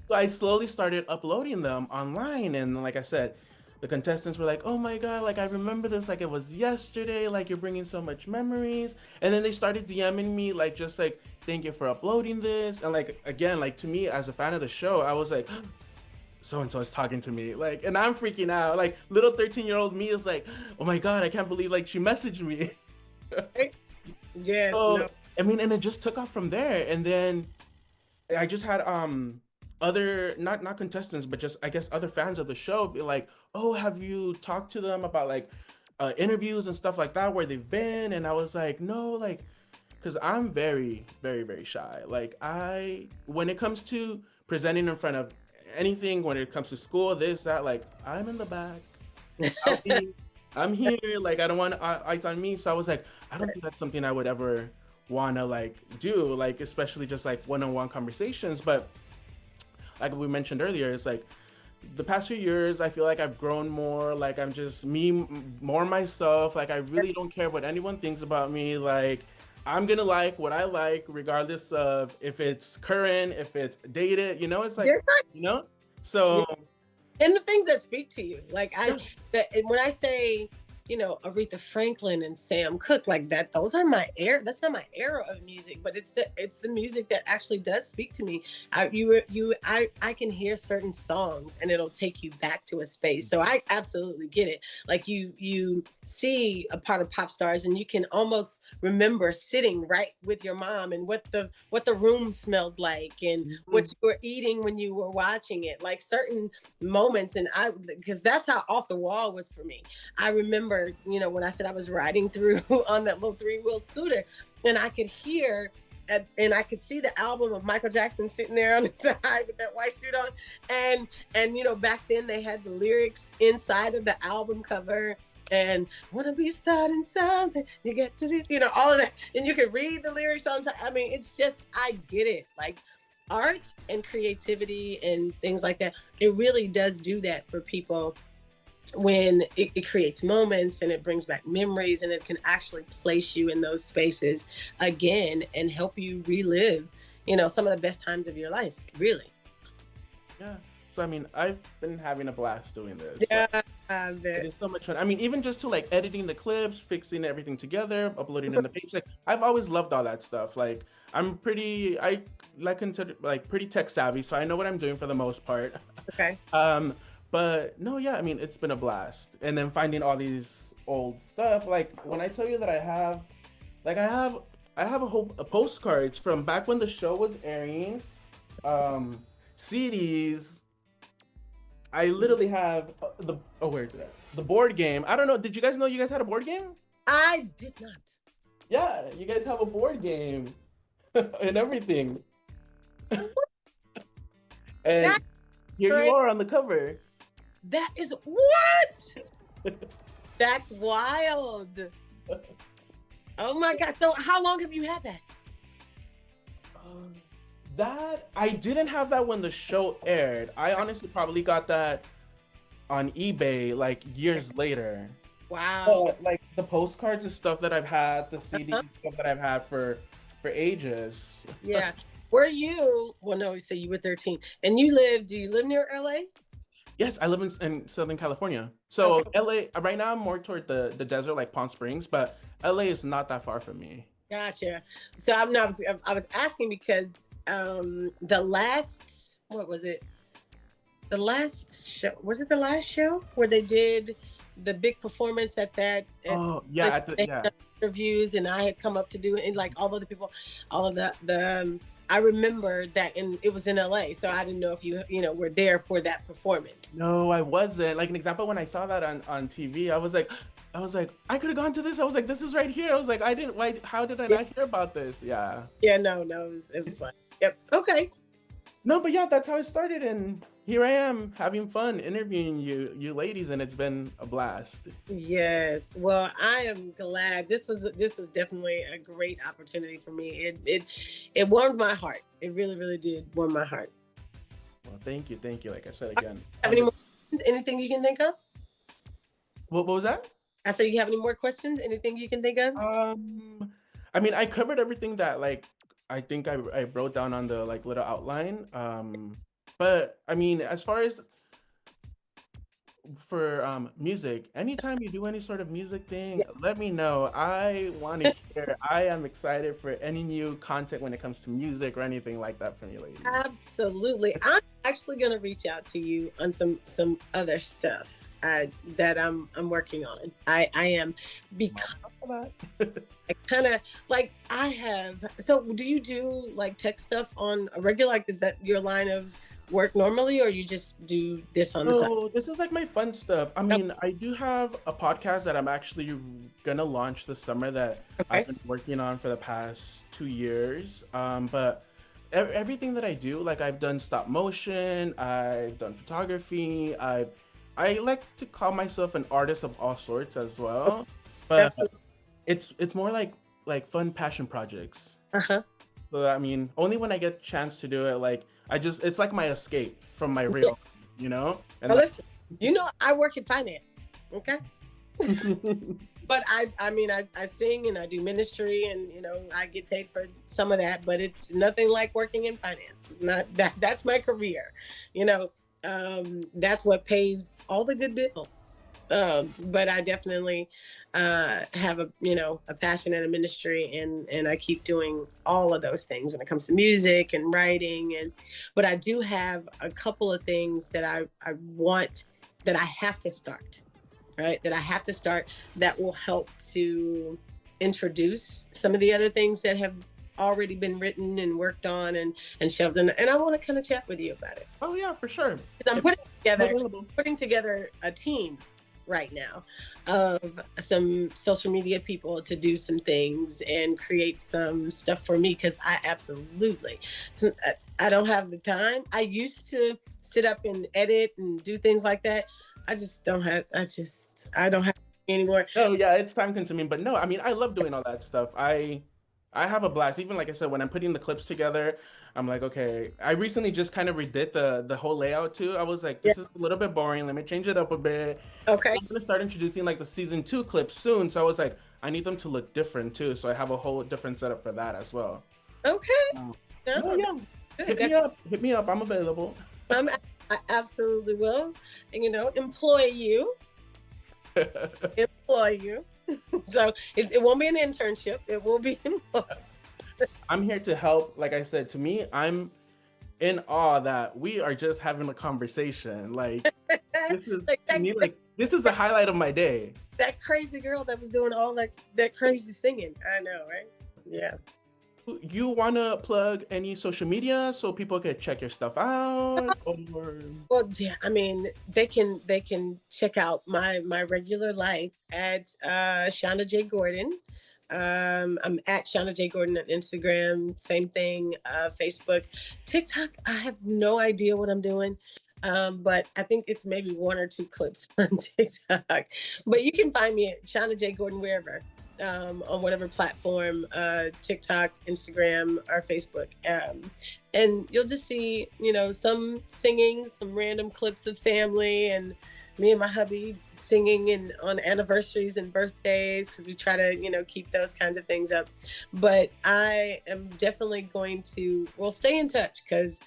So I slowly started uploading them online. And like I said, the contestants were like, oh my God, like, I remember this like it was yesterday, like, you're bringing so much memories. And then they started DMing me, like, just like, thank you for uploading this. And like, again, like, to me as a fan of the show, I was like, so and so is talking to me, like, and I'm freaking out. Like, little 13-year-old me is like, oh my God, I can't believe like she messaged me. Right? Yes, no. So I mean, and it just took off from there. And then I just had other, not contestants, but just I guess other fans of the show be like, "Oh, have you talked to them about like interviews and stuff like that where they've been?" And I was like, "No, like because I'm very, very, very shy. Like when it comes to presenting in front of anything, when it comes to school, this, that, like I'm in the back. I'll be, I'm here. Like I don't want eyes on me. So I was like, I don't think that's something I would ever want to like do. Like especially just like one-on-one conversations. But like we mentioned earlier, it's like the past few years, I feel like I've grown more. Like I'm just me, more myself. Like I really don't care what anyone thinks about me. Like I'm gonna like what I like, regardless of if it's current, if it's dated. You know, it's like You're right. you know. So And the things that speak to you, like yeah, and when I say, Aretha Franklin and Sam Cooke, like that, those are my era. That's not my era of music, but it's the music that actually does speak to me. I can hear certain songs and it'll take you back to a space. So I absolutely get it. Like you see a part of Pop Stars and you can almost remember sitting right with your mom and what the room smelled like and what you were eating when you were watching it, like certain moments. And because that's how off the wall was for me. I remember, when I said I was riding through on that little 3-wheel scooter and I could hear and I could see the album of Michael Jackson sitting there on the side with that white suit on. And back then they had the lyrics inside of the album cover and wanna be starting something, you get to be, all of that. And you can read the lyrics on time. I mean, it's just, I get it. Like art and creativity and things like that, it really does do that for people when it creates moments and it brings back memories and it can actually place you in those spaces again and help you relive, some of the best times of your life, really. yeah. So I mean, I've been having a blast doing this. Yeah, Like, I it bet. is so much fun. I mean, even just to like editing the clips, fixing everything together, uploading in the page. Like, I've always loved all that stuff. Like, I like consider like pretty tech savvy, so I know what I'm doing for the most part. Okay. Um, but no, yeah, I mean, it's been a blast. And then finding all these old stuff, like when I tell you that like I have a whole postcards from back when the show was airing, um, CDs. I literally have where is it at? The board game. I don't know. Did you guys know you guys had a board game? I did not. Yeah, you guys have a board game and everything. And That's here you great. are on the cover. That is what? That's wild. Oh my God. So how long have you had that? Um, that I didn't have that when the show aired. I honestly probably got that on eBay like years later. Wow. But like the postcards and stuff that I've had, the CDs Uh-huh. stuff that I've had for ages. Yeah. Well, no, you say you were 13 and do you live near LA? Yes, I live in Southern California. Okay. So LA right now I'm more toward the desert like Palm Springs, but LA is not that far from me. Gotcha. So I was asking because the last, what was it? The last show, was it the last show where they did the big performance at Oh yeah, like, at the they yeah. done interviews and I had come up to do it and like all of the people, all of the I remember that and it was in LA. So I didn't know if you were there for that performance. No, I wasn't. Like an example, when I saw that on TV, I was like, I could have gone to this. I was like, this is right here. I was like, I didn't. Why? How did I Yeah, not hear about this? Yeah. yeah, no, it was fun. Yep. Okay. No, but yeah, that's how it started, and here I am having fun interviewing you ladies, and it's been a blast. Yes. Well, I am glad. This was definitely a great opportunity for me. It warmed my heart. It really, really did warm my heart. Well, thank you. Like I said again, Have any more questions? Anything you can think of? what was that? I say you have any more questions? Anything you can think of? Um, I mean, I covered everything that like I think I wrote down on the like little outline. But I mean, as far as for music, anytime you do any sort of music thing, Yeah, let me know. I want to hear. I am excited for any new content when it comes to music or anything like that from you ladies. absolutely. I'm actually gonna reach out to you on some other stuff that I'm working on. I am, because I kind of like I have. So, do you do like tech stuff on a regular? Like, is that your line of work normally, or you just do this on the side? Oh, this is like my fun stuff. I Oh, mean, I do have a podcast that I'm actually gonna launch this summer that I've okay. been working on for the past 2 years. But everything that I do, like I've done stop motion, I've done photography, I like to call myself an artist of all sorts as well. But Absolutely. it's more like fun passion projects. Uh-huh. So I mean, only when I get a chance to do it, like it's like my escape from my real, and Well, like. listen, I work in finance. Okay. But I mean, I sing and I do ministry, and I get paid for some of that, but it's nothing like working in finance. It's not that's my career. You know, that's what pays all the good bills. But I definitely have a passion and a ministry, and I keep doing all of those things when it comes to music and writing, but I do have a couple of things that I want, that I have to start, right? That I have to start, that will help to introduce some of the other things that have already been written and worked on and shelved in. And I want to kind of chat with you about it. Oh yeah, for sure. 'Cause I'm If I'm available. putting together a team right now of some social media people to do some things and create some stuff for me, because I absolutely, so, I don't have the time. I used to sit up and edit and do things like that. I don't have anymore. No, yeah, it's time consuming, but no, I mean, I love doing all that stuff. I have a blast. Even like I said, when I'm putting the clips together, I'm like, okay. I recently just kind of redid the whole layout too. I was like, Yeah. this is a little bit boring. Let me change it up a bit. Okay. I'm gonna start introducing like the season 2 clips soon. So I was like, I need them to look different too. So I have a whole different setup for that as well. Okay. Um, no, No, yeah, that's hit good. me up. Hit me up. I'm available. I'm, I absolutely will. And employ you. Employ you. So it won't be an internship. It will be employ. I'm here to help. Like I said, to me, I'm in awe that we are just having a conversation. Like this is Like to me like this is the highlight of my day. that crazy girl that was doing all that crazy singing. I know, right? Yeah. You want to plug any social media so people can check your stuff out, or Well, yeah. I mean, they can check out my regular life at Shaunda J Gordon. I'm at Shaunda J Gordon on Instagram. Same thing. Facebook, TikTok. I have no idea what I'm doing. But I think it's maybe one or two clips on TikTok. But you can find me at Shaunda J Gordon wherever, on whatever platform, TikTok, Instagram, or Facebook. And you'll just see, some singing, some random clips of family, and me and my hubby singing and on anniversaries and birthdays, because we try to, keep those kinds of things up. But I am definitely going to, we'll stay in touch, because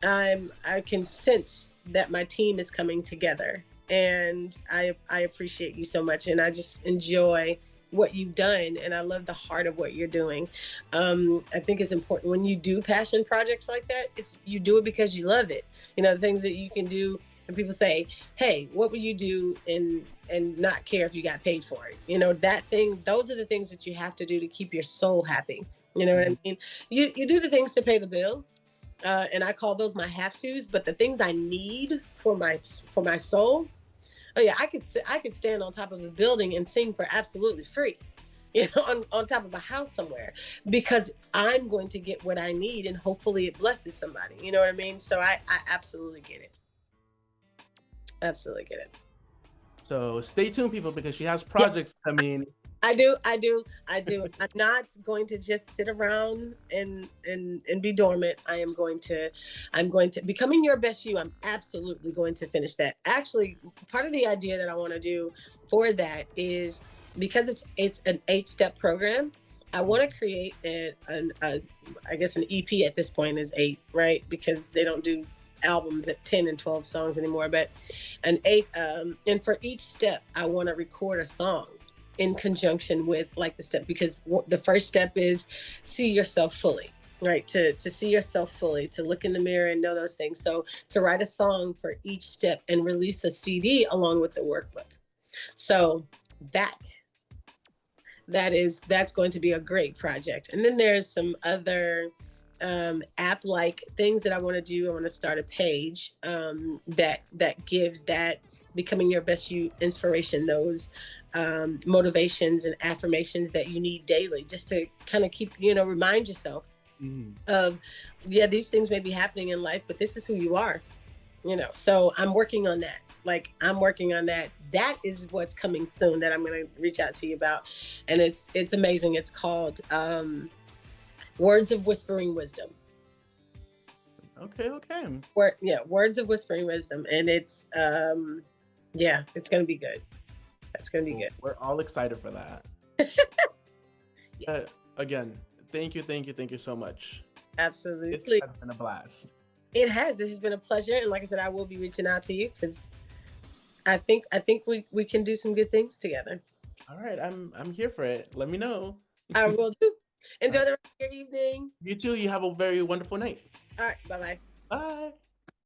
I can sense that my team is coming together, and I appreciate you so much, and I just enjoy what you've done, and I love the heart of what you're doing. I think it's important when you do passion projects like that. It's you do it because you love it. The things that you can do, and people say, "Hey, what would you do?" and not care if you got paid for it. That thing. Those are the things that you have to do to keep your soul happy. You know what I mean? You do the things to pay the bills, and I call those my have tos. But the things I need for my soul, oh yeah, I could stand on top of a building and sing for absolutely free, on top of a house somewhere, because I'm going to get what I need, and hopefully it blesses somebody. You know what I mean? So I absolutely get it. Absolutely get it. so stay tuned, people, because she has projects coming. I do. I'm not going to just sit around and be dormant. I'm going to becoming your best you. I'm absolutely going to finish that. Actually, part of the idea that I want to do for that is, because it's an 8-step program. I want to create I guess an EP at this point is 8, right? Because they don't do albums at 10 and 12 songs anymore, but an 8, and for each step I want to record a song in conjunction with like the step, because the first step is see yourself fully, right? To see yourself fully, to look in the mirror and know those things. So to write a song for each step and release a CD along with the workbook. So that that's going to be a great project. And then there's some other app like things that I want to do. I want to start a page that gives that becoming your best you inspiration, those motivations and affirmations that you need daily, just to kind of keep, remind yourself of, yeah, these things may be happening in life, but this is who you are. So I'm working on that. Like, I'm working on that. That is what's coming soon that I'm going to reach out to you about. And it's amazing. It's called Words of Whispering Wisdom. Okay, okay. Words of Whispering Wisdom. And it's it's going to be good. That's going to be good. We're all excited for that. Again, thank you so much. Absolutely. It has been a blast. It has. This has been a pleasure. And like I said, I will be reaching out to you because I think we can do some good things together. All right, I'm here for it. Let me know. I will do. Enjoy the rest of your evening. You too. You have a very wonderful night. All right. Bye-bye. Bye.